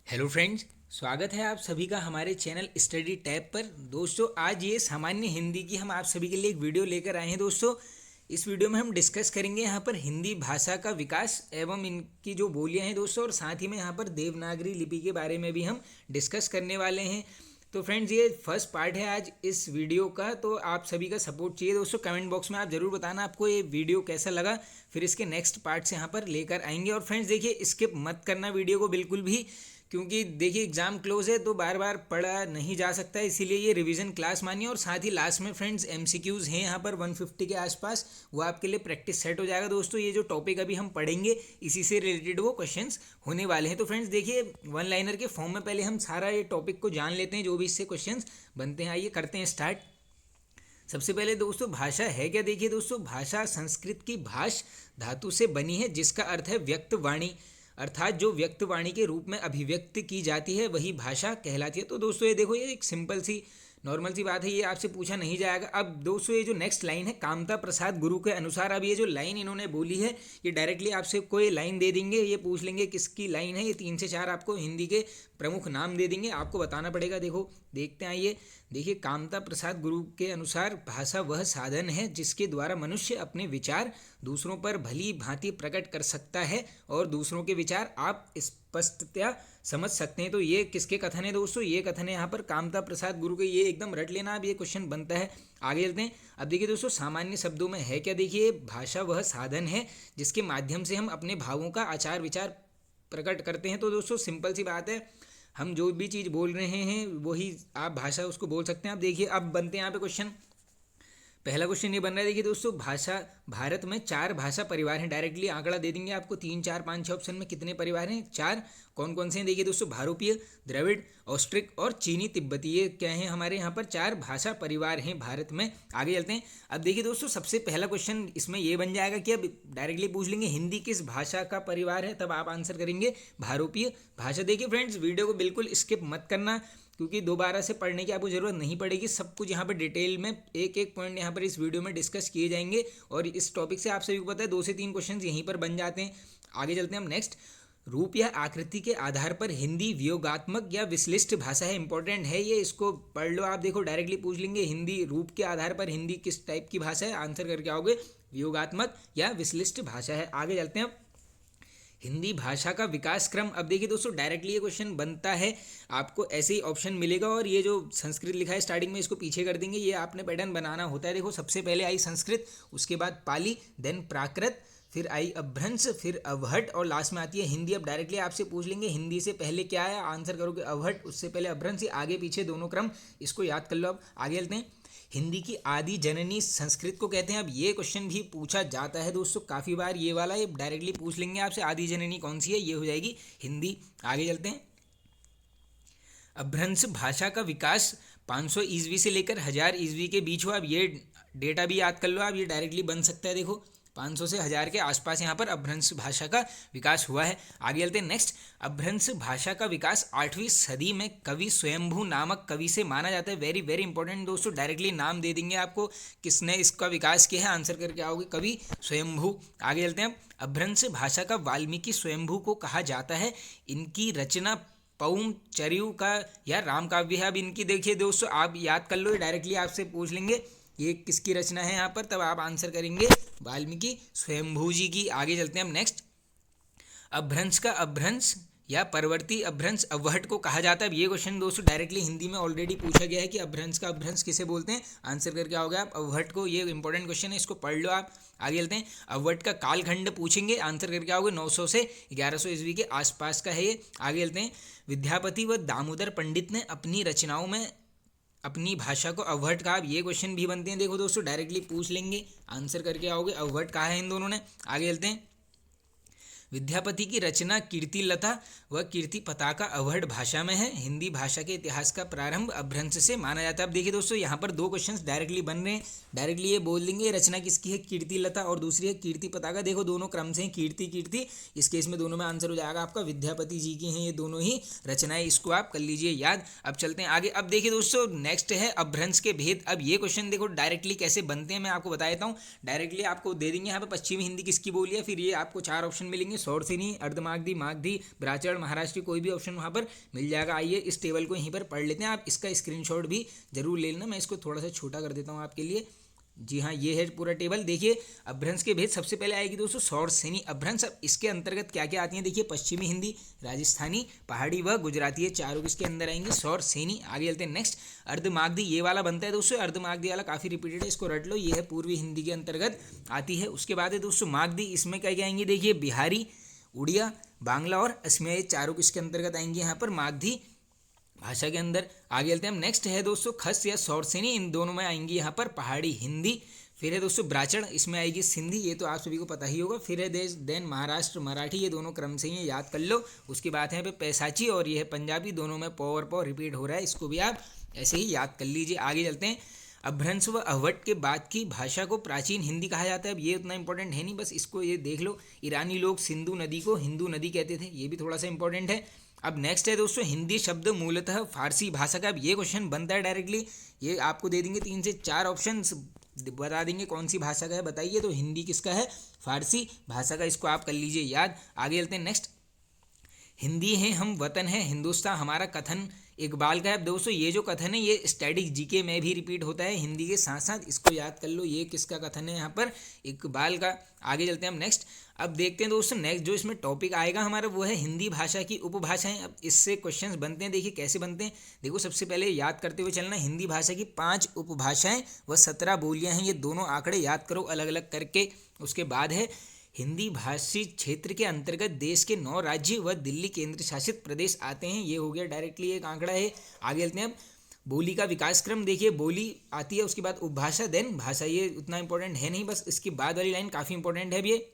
Hello friends, स्वागत है आप सभी का हमारे चैनल स्टडी टैब पर। दोस्तों, आज ये सामान्य हिंदी की हम आप सभी के लिए एक वीडियो लेकर आए हैं। दोस्तों, इस वीडियो में हम डिस्कस करेंगे यहाँ पर हिंदी भाषा का विकास एवं इनकी जो बोलियाँ हैं दोस्तों, और साथ ही में यहाँ पर देवनागरी लिपि के बारे में भी हम डिस्कस करने वाले हैं। तो फ्रेंड्स, ये फर्स्ट पार्ट है आज इस वीडियो का, तो आप सभी का सपोर्ट चाहिए दोस्तों। कमेंट बॉक्स में आप ज़रूर बताना आपको ये वीडियो कैसा लगा, फिर इसके नेक्स्ट पार्ट से यहाँ पर लेकर आएंगे। और फ्रेंड्स देखिए, स्किप मत करना वीडियो को बिल्कुल भी, क्योंकि देखिए एग्ज़ाम क्लोज है तो बार बार पढ़ा नहीं जा सकता है, इसीलिए ये रिवीजन क्लास मानिए। और साथ ही लास्ट में फ्रेंड्स एमसीक्यूज़ हैं यहाँ पर 150 के आसपास, वो आपके लिए प्रैक्टिस सेट हो जाएगा। दोस्तों, ये जो टॉपिक अभी हम पढ़ेंगे इसी से रिलेटेड वो क्वेश्चंस होने वाले हैं। तो फ्रेंड्स देखिए, वन लाइनर के फॉर्म में पहले हम सारा ये टॉपिक को जान लेते हैं, जो भी इससे क्वेश्चंस बनते हैं। आइए करते हैं स्टार्ट। सबसे पहले दोस्तों, भाषा है क्या? देखिए दोस्तों, भाषा संस्कृत की भाष धातु से बनी है, जिसका अर्थ है व्यक्त वाणी, अर्थात जो व्यक्त वाणी के रूप में अभिव्यक्त की जाती है वही भाषा कहलाती है। तो दोस्तों ये देखो, ये एक सिंपल सी नॉर्मल सी बात है, ये आपसे पूछा नहीं जाएगा। अब दोस्तों, ये जो नेक्स्ट लाइन है, कामता प्रसाद गुरु के अनुसार, अब ये जो लाइन इन्होंने बोली है, ये डायरेक्टली आपसे कोई लाइन दे देंगे, ये पूछ लेंगे किसकी लाइन है। ये 3 से 4 आपको हिंदी के प्रमुख नाम दे देंगे, आपको बताना पड़ेगा। देखो देखते हैं, आइए देखिए। कामता प्रसाद गुरु के अनुसार भाषा वह साधन है जिसके द्वारा मनुष्य अपने विचार दूसरों पर भली भांति प्रकट कर सकता है और दूसरों के विचार आप स्पष्टतया समझ सकते हैं। तो ये किसके कथन है दोस्तों? ये कथन है यहाँ पर कामता प्रसाद गुरु के। ये एकदम रट लेना, अब ये क्वेश्चन बनता है। आगे चलते हैं। अब देखिए दोस्तों, सामान्य शब्दों में है क्या? देखिए, भाषा वह साधन है जिसके माध्यम से हम अपने भावों का आचार विचार प्रकट करते हैं। तो दोस्तों सिंपल सी बात है, हम जो भी चीज़ बोल रहे हैं वही आप भाषा उसको बोल सकते हैं। अब देखिए, अब बनते हैं यहाँ पे क्वेश्चन। पहला क्वेश्चन ये बन रहा है, देखिए दोस्तों, भाषा भारत में 4 भाषा परिवार हैं। डायरेक्टली आंकड़ा दे देंगे आपको, 3 4 5 6 ऑप्शन में कितने परिवार हैं? 4। कौन कौन से हैं? देखिए दोस्तों, भारूपीय, द्रविड़, ऑस्ट्रिक और चीनी तिब्बती, ये क्या है? हमारे यहाँ पर 4 भाषा परिवार हैं भारत में। आगे चलते हैं। अब देखिए दोस्तों, सबसे पहला क्वेश्चन इसमें ये बन जाएगा कि अब डायरेक्टली पूछ लेंगे हिंदी किस भाषा का परिवार है, तब आप आंसर करेंगे भारूपीय भाषा। देखिए फ्रेंड्स, वीडियो को बिल्कुल स्किप मत करना, क्योंकि दोबारा से पढ़ने की आपको ज़रूरत नहीं पड़ेगी। सब कुछ यहाँ पर डिटेल में एक एक पॉइंट यहाँ पर इस वीडियो में डिस्कस किए जाएंगे, और इस टॉपिक से आप सभी को पता है 2 से 3 क्वेश्चन यहीं पर बन जाते हैं। आगे चलते हैं हम नेक्स्ट। रूप या आकृति के आधार पर हिंदी वियोगात्मक या विश्लिष्ट भाषा है। इंपॉर्टेंट है ये, इसको पढ़ लो आप। देखो डायरेक्टली पूछ लेंगे हिंदी रूप के आधार पर हिंदी किस टाइप की भाषा है, आंसर करके आओगे वियोगात्मक या विश्लिष्ट भाषा है। आगे चलते हैं अब। हिंदी भाषा का विकास क्रम। अब देखिए दोस्तों, डायरेक्टली ये क्वेश्चन बनता है, आपको ऐसे ही ऑप्शन मिलेगा, और ये जो संस्कृत लिखा है स्टार्टिंग में, इसको पीछे कर देंगे। ये आपने पैटर्न बनाना होता है। देखो, सबसे पहले आई संस्कृत, उसके बाद पाली, देन प्राकृत, फिर आई अभ्रंश, फिर अवहट, और लास्ट में आती है हिंदी। अब डायरेक्टली आपसे पूछ लेंगे हिंदी से पहले क्या आया, आंसर करोगे अवहट, उससे पहले अभ्रंश, आगे पीछे दोनों क्रम, इसको याद कर लो। अब आगे चलते हैं। हिंदी की आदि जननी संस्कृत को कहते हैं। अब ये क्वेश्चन भी पूछा जाता है दोस्तों काफ़ी बार, ये वाला, ये डायरेक्टली पूछ लेंगे आपसे आदि जननी कौन सी है, ये हो जाएगी हिंदी। आगे चलते हैं। अभ्रंश भाषा का विकास 500 ईस्वी से लेकर 1000 ईस्वी के बीच हुआ। अब ये डेटा भी याद कर लो आप, ये डायरेक्टली बन सकता है। देखो 500 से 1000 के आसपास यहाँ पर अभ्रंश भाषा का विकास हुआ है। आगे चलते हैं नेक्स्ट। अभ्रंश भाषा का विकास 8वीं सदी में कवि स्वयंभू नामक कवि से माना जाता है। वेरी वेरी इंपॉर्टेंट दोस्तों, डायरेक्टली नाम दे देंगे आपको किसने इसका विकास किया है, आंसर करके आओगे कवि स्वयंभू। आगे चलते हैं। अभ्रंश भाषा का वाल्मीकि स्वयंभू को कहा जाता है। इनकी रचना पौम चरयू का या राम काव्य है। अब इनकी देखिए दोस्तों, आप याद कर लो, डायरेक्टली आपसे पूछ लेंगे ये किसकी रचना है यहाँ पर, तब आप आंसर करेंगे वाल्मीकि स्वयंभू जी की। आगे चलते हैं हम नेक्स्ट। अभ्रंश का अभ्रंश या परवर्ती अभ्रंश अवहट को कहा जाता है। अब ये क्वेश्चन दोस्तों डायरेक्टली हिंदी में ऑलरेडी पूछा गया है कि अभ्रंश का अभ्रंश किसे बोलते हैं, आंसर करके आओगे आप अवहट को। ये इंपॉर्टेंट क्वेश्चन है, इसको पढ़ लो आप। आगे चलते हैं। अवहट का कालखंड पूछेंगे, आंसर करके आओगे 900 से 1100 ईस्वी के आसपास का है ये। आगे चलते हैं। विद्यापति व दामोदर पंडित ने अपनी रचनाओं में अपनी भाषा को अवहट कहा। अब ये क्वेश्चन भी बनते हैं, देखो दोस्तों डायरेक्टली पूछ लेंगे, आंसर करके आओगे अवहट कहा है इन दोनों ने। आगे चलते हैं। विद्यापति की रचना कीर्ति लता व कीर्ति पताका अवहट भाषा में है। हिंदी भाषा के इतिहास का प्रारंभ अभ्रंश से माना जाता है। अब देखिए दोस्तों, यहाँ पर 2 क्वेश्चंस डायरेक्टली बन रहे हैं। डायरेक्टली ये बोल देंगे रचना किसकी है, कीर्ति लता, और दूसरी है कीर्ति पताका। देखो दोनों क्रम से हैं, कीर्ति कीर्ति, इस केस में दोनों में आंसर हो जाएगा आपका विद्यापति जी की हैं ये दोनों ही रचनाएं, इसको आप कर लीजिए याद। अब चलते हैं आगे। अब देखिए दोस्तों, नेक्स्ट है अभ्रंश के भेद। अब ये क्वेश्चन देखो डायरेक्टली कैसे बनते हैं मैं आपको बता देता हूँ। डायरेक्टली आपको दे देंगे यहाँ पे पश्चिमी हिंदी किसकी बोली है, फिर ये आपको 4 ऑप्शन मिलेंगे, सौरसेनी, अर्धमागधी, मागधी, ब्राह्मण, महाराष्ट्री, कोई भी ऑप्शन वहाँ पर मिल जाएगा। आइए इस टेबल को यहीं पर पढ़ लेते हैं, आप इसका स्क्रीनशॉट भी जरूर ले लेना। मैं इसको थोड़ा सा छोटा कर देता हूँ आपके लिए। जी हाँ, ये है पूरा टेबल। देखिए अपभ्रंश के भेद सबसे पहले आएगी दोस्तों सौरसेनी अपभ्रंश। अब इसके अंतर्गत क्या क्या आती हैं देखिए, पश्चिमी हिंदी, राजस्थानी, पहाड़ी व गुजराती, ये चारों इसके अंदर आएंगी सौरसेनी। आगे चलते हैं नेक्स्ट, अर्धमागधी ये वाला बनता है दोस्तों, अर्धमागधी वाला काफ़ी रिपीटेड है, इसको रट लो, ये है पूर्वी हिंदी के अंतर्गत आती है। उसके बाद है दोस्तों मागधी, इसमें क्या क्या आएंगे देखिए, बिहारी, उड़िया, बांग्ला और असमिया, ये चारों किसके अंतर्गत आएंगे यहाँ पर, मागधी भाषा के अंदर। आगे चलते हैं हम नेक्स्ट है दोस्तों खस या सौरसेनी, इन दोनों में आएंगी यहाँ पर पहाड़ी हिंदी। फिर है दोस्तों ब्राह्मण, इसमें आएगी सिंधी, ये तो आप सभी को पता ही होगा। फिर है देन महाराष्ट्र मराठी, ये दोनों क्रम से ही याद कर लो। उसके बाद है पैसाची और ये है पंजाबी, दोनों में पौ और पौ रिपीट हो रहा है, इसको भी आप ऐसे ही याद कर लीजिए। आगे चलते हैं, अपभ्रंश व अवट के बाद की भाषा को प्राचीन हिंदी कहा जाता है। अब ये उतना इंपॉर्टेंट है नहीं, बस इसको ये देख लो। ईरानी लोग सिंधु नदी को हिंदू नदी कहते थे, ये भी थोड़ा सा इंपॉर्टेंट है। अब नेक्स्ट है दोस्तों हिंदी शब्द मूलतः फारसी भाषा का। अब ये क्वेश्चन बनता है डायरेक्टली, ये आपको दे देंगे 3 से 4 ऑप्शन, बता देंगे कौन सी भाषा का है बताइए, तो हिंदी किसका है, फारसी भाषा का, इसको आप कर लीजिए याद। आगे चलते हैं नेक्स्ट, हिंदी है हम वतन है हिंदुस्तान हमारा, कथन इकबाल का है। अब दोस्तों ये जो कथन है ये स्टैटिक जीके में भी रिपीट होता है हिंदी के साथ साथ, इसको याद कर लो, ये किसका कथन है यहाँ पर, इकबाल का। आगे चलते हैं हम नेक्स्ट, अब देखते हैं दोस्तों नेक्स्ट जो इसमें टॉपिक आएगा हमारा वो है हिंदी भाषा की उपभाषाएं। अब इससे क्वेश्चंस बनते हैं, देखिए कैसे बनते हैं। देखो सबसे पहले याद करते हुए चलना, हिंदी भाषा की 5 उपभाषाएं व 17 बोलियां हैं, ये दोनों आंकड़े याद करो अलग अलग करके। उसके बाद है हिंदी भाषी क्षेत्र के अंतर्गत देश के 9 राज्य व दिल्ली केंद्र शासित प्रदेश आते हैं, ये हो गया डायरेक्टली एक आंकड़ा है। आगे चलते हैं अब, बोली का विकास क्रम देखिए, बोली आती है, उसके बाद उपभाषा, देन भाषा, ये उतना इंपॉर्टेंट है नहीं, बस इसकी बाद वाली लाइन काफ़ी इंपॉर्टेंट है। अब ये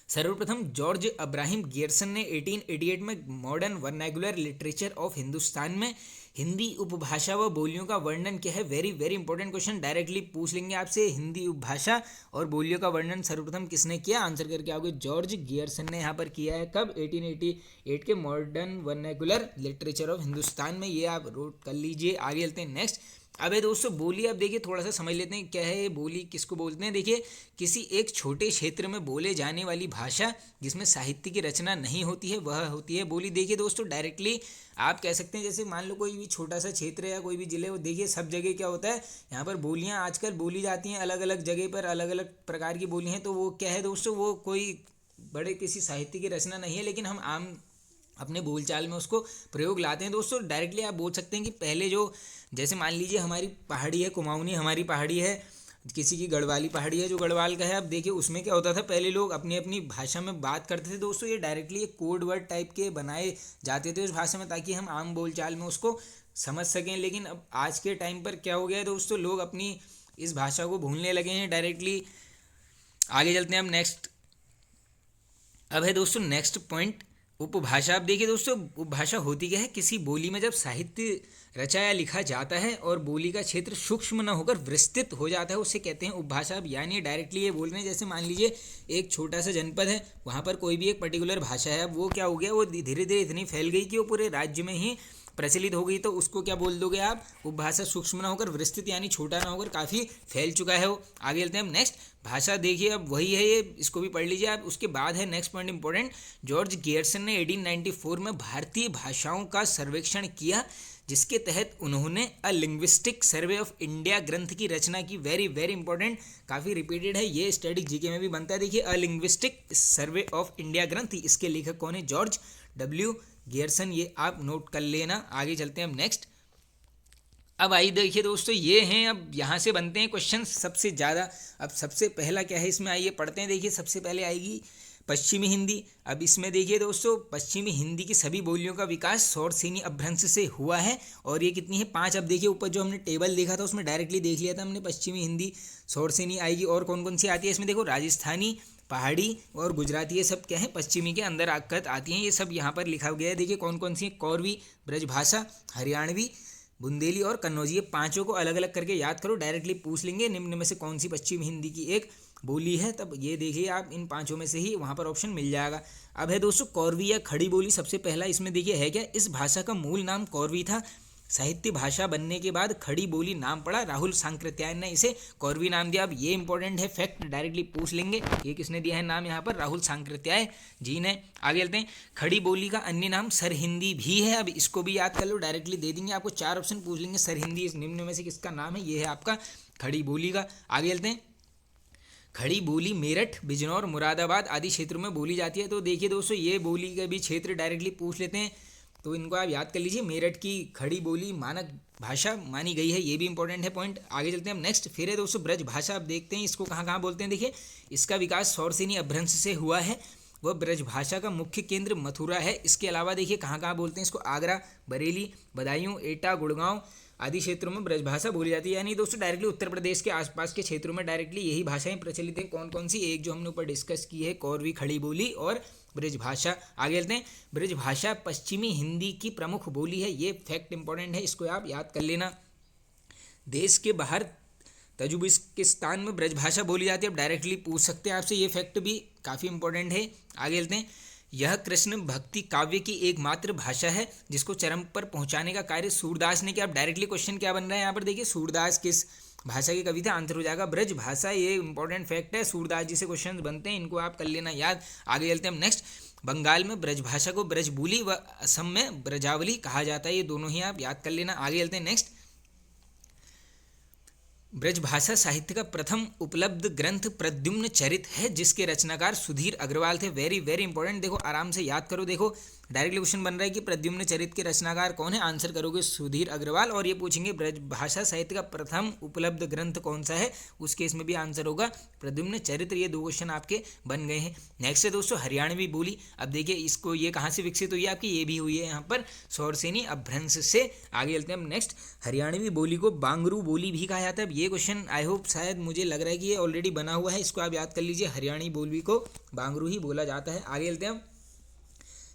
सर्वप्रथम जॉर्ज अब्राहम गियर्सन ने 1888 में modern vernacular literature of Hindustan में हिंदी उपभाषा व बोलियों का वर्णन किया है। Very very important question, directly पूछ लेंगे आपसे, हिंदी उपभाषा और बोलियों का वर्णन सर्वप्रथम किसने किया, आंसर करके आओगे, जॉर्ज गियर्सन ने यहाँ पर किया है। कब, 1888 के modern vernacular literature of Hindustan में, ये आप नोट कर लीजिए। आगे चलते हैं नेक्स्ट, अब है दोस्तों बोली। अब देखिए थोड़ा सा समझ लेते हैं क्या है ये बोली, किसको बोलते हैं। देखिए किसी एक छोटे क्षेत्र में बोले जाने वाली भाषा जिसमें साहित्य की रचना नहीं होती है वह होती है बोली। देखिए दोस्तों डायरेक्टली आप कह सकते हैं, जैसे मान लो कोई भी छोटा सा क्षेत्र या कोई भी जिले, वो देखिए सब जगह क्या होता है, यहाँ पर बोलियाँ आजकल बोली जाती हैं, अलग अलग जगह पर अलग अलग प्रकार की बोली हैं, तो वो क्या है दोस्तों, वो कोई बड़े किसी साहित्य की रचना नहीं है, लेकिन हम आम अपने बोलचाल में उसको प्रयोग लाते हैं। दोस्तों डायरेक्टली आप बोल सकते हैं कि पहले जो, जैसे मान लीजिए हमारी पहाड़ी है, कुमाऊनी हमारी पहाड़ी है, किसी की गढ़वाली पहाड़ी है जो गढ़वाल का है। अब देखिए उसमें क्या होता था, पहले लोग अपनी अपनी भाषा में बात करते थे दोस्तों, ये डायरेक्टली एक कोड वर्ड टाइप के बनाए जाते थे उस भाषा में, ताकि हम आम बोलचाल में उसको समझ सकें। लेकिन अब आज के टाइम पर क्या हो गया है दोस्तों, लोग अपनी इस भाषा को भूलने लगे हैं डायरेक्टली। आगे चलते हैं हम नेक्स्ट, अब है दोस्तों नेक्स्ट पॉइंट, उपभाषा। अब देखिए दोस्तों उपभाषा होती क्या है, किसी बोली में जब साहित्य रचा या लिखा जाता है और बोली का क्षेत्र सूक्ष्म न होकर विस्तृत हो जाता है, उसे कहते हैं उपभाषा। अब यानी डायरेक्टली ये बोल रहे हैं, जैसे मान लीजिए एक छोटा सा जनपद है, वहाँ पर कोई भी एक पर्टिकुलर भाषा है, अब वो क्या हो गया, वो धीरे धीरे इतनी फैल गई कि वो पूरे राज्य में ही प्रचलित हो गई, तो उसको क्या बोल दोगे आप, उपभाषा। सूक्ष्म ना होकर विस्तृत यानी छोटा ना होकर काफ़ी फैल चुका है वो। आगे चलते हैं हम नेक्स्ट, भाषा देखिए अब वही है ये, इसको भी पढ़ लीजिए आप। उसके बाद है next point important, George Gierson ने 1894 में भारतीय भाषाओं का सर्वेक्षण किया, जिसके तहत उन्होंने अ लिंग्विस्टिक सर्वे ऑफ इंडिया ग्रंथ की रचना की। वेरी वेरी इंपॉर्टेंट, काफ़ी रिपीटेड है, ये स्टैटिक जीके में भी बनता है। देखिए अ लिंग्विस्टिक सर्वे ऑफ इंडिया ग्रंथ, इसके लेखक कौन है, जॉर्ज डब्ल्यू गियर्सन, ये आप नोट कर लेना। आगे चलते हैं हम नेक्स्ट, अब आइए देखिए दोस्तों ये हैं, अब यहाँ से बनते हैं क्वेश्चन सबसे ज़्यादा। अब सबसे पहला क्या है इसमें, आइए पढ़ते हैं। देखिए सबसे पहले आएगी पश्चिमी हिंदी। अब इसमें देखिए दोस्तों पश्चिमी हिंदी की सभी बोलियों का विकास सौरसेनी अपभ्रंश से हुआ है, और ये कितनी है, 5। अब देखिए ऊपर जो हमने टेबल देखा था उसमें डायरेक्टली देख लिया था हमने, पश्चिमी हिंदी सौरसेनी आएगी। और कौन कौन सी आती है इसमें, देखो राजस्थानी, पहाड़ी और गुजराती, ये सब क्या है पश्चिमी के अंदर आकर आती हैं, ये सब यहाँ पर लिखा गया है। देखिए कौन कौन सी, कौरवी, ब्रजभाषा, हरियाणवी, बुंदेली और कन्नौजी, ये 5 को अलग अलग करके याद करो, डायरेक्टली पूछ लेंगे निम्न में से कौन सी पश्चिम हिंदी की एक बोली है, तब ये देखिए आप इन 5 में से ही वहाँ पर ऑप्शन मिल जाएगा। अब है दोस्तों कौरवी या खड़ी बोली, सबसे पहला इसमें देखिए है क्या, इस भाषा का मूल नाम कौरवी था, साहित्य भाषा बनने के बाद खड़ी बोली नाम पड़ा, राहुल सांकृत्यायन ने इसे कौरवी नाम दिया। अब ये इंपॉर्टेंट है, फैक्ट डायरेक्टली पूछ लेंगे, ये किसने दिया है नाम यहाँ पर, राहुल सांकृत्याय जी ने। आगे चलते हैं, खड़ी बोली का अन्य नाम सरहिंदी भी है। अब इसको भी याद कर लो, डायरेक्टली दे देंगे आपको, 4 ऑप्शन पूछ लेंगे, सरहिंदी इस निम्न में से किसका नाम है, ये है आपका खड़ी बोली का। आगे चलते हैं, खड़ी बोली मेरठ, बिजनौर, मुरादाबाद आदि क्षेत्रों में बोली जाती है। तो देखिए दोस्तों, ये बोली का भी क्षेत्र डायरेक्टली पूछ लेते हैं, तो इनको आप याद कर लीजिए। मेरठ की खड़ी बोली मानक भाषा मानी गई है, ये भी इंपॉर्टेंट है पॉइंट। आगे चलते हैं हम नेक्स्ट, फिर है दोस्तों ब्रज भाषा। अब देखते हैं इसको कहाँ कहाँ बोलते हैं। देखिए, इसका विकास सौरसेनी अपभ्रंश से हुआ है, वह ब्रज भाषा का मुख्य केंद्र मथुरा है। इसके अलावा देखिए कहाँ कहाँ बोलते हैं इसको, आगरा, बरेली, बदायूं, एटा, गुड़गांव आदि क्षेत्रों में ब्रजभाषा बोली जाती है। यानी दोस्तों डायरेक्टली उत्तर प्रदेश के आसपास के क्षेत्रों में डायरेक्टली यही भाषाएं प्रचलित हैं। कौन कौन सी, एक जो हमने ऊपर डिस्कस की है कौरवी, खड़ी बोली और ब्रजभाषा। आगे चलते हैं, ब्रजभाषा पश्चिमी हिंदी की प्रमुख बोली है, ये फैक्ट इंपॉर्टेंट है, इसको आप याद कर लेना। देश के बाहर तजुकिस्तान में ब्रजभाषा बोली जाती है। अब डायरेक्टली पूछ सकते हैं आपसे, ये फैक्ट भी काफ़ी इंपॉर्टेंट है। आगे चलते हैं, यह कृष्ण भक्ति काव्य की एकमात्र भाषा है जिसको चरम पर पहुंचाने का कार्य सूरदास ने किया। अब डायरेक्टली क्वेश्चन क्या बन रहा है यहाँ पर, देखिए सूरदास किस भाषा की कवि थे, आंसर हो जाएगा ब्रज भाषा। ये इंपॉर्टेंट फैक्ट है, सूरदास जी से क्वेश्चन बनते हैं, इनको आप कर लेना याद। आगे चलते हैं हम नेक्स्ट, बंगाल में ब्रजभाषा को ब्रजबुली व असम में ब्रजावली कहा जाता है, ये दोनों ही आप याद कर लेना। आगे चलते हैं नेक्स्ट, ब्रजभाषा साहित्य का प्रथम उपलब्ध ग्रंथ प्रद्युम्न चरित है जिसके रचनाकार सुधीर अग्रवाल थे। वेरी वेरी इंपॉर्टेंट, देखो आराम से याद करो। देखो डायरेक्टली क्वेश्चन बन रहा है कि प्रद्युम्न चरित के रचनाकार कौन है, आंसर करोगे सुधीर अग्रवाल। और ये पूछेंगे ब्रजभाषा साहित्य का प्रथम उपलब्ध ग्रंथ कौन सा है, उस केस में भी आंसर होगा प्रद्युम्न चरित्र। ये 2 क्वेश्चन आपके बन गए हैं। नेक्स्ट है दोस्तों हरियाणवी बोली। अब देखिए इसको, ये कहाँ से विकसित हुई है आपकी, ये भी हुई है यहाँ पर सौरसेनी अपभ्रंश से। आगे चलते हैं हम नेक्स्ट, हरियाणवी बोली को बांगरू बोली भी कहा जाता है। अब ये क्वेश्चन आई होप, शायद मुझे लग रहा है कि ये ऑलरेडी बना हुआ है, इसको आप याद कर लीजिए, हरियाणवी बोली को बांगरू ही बोला जाता है। आगे चलते हैं हम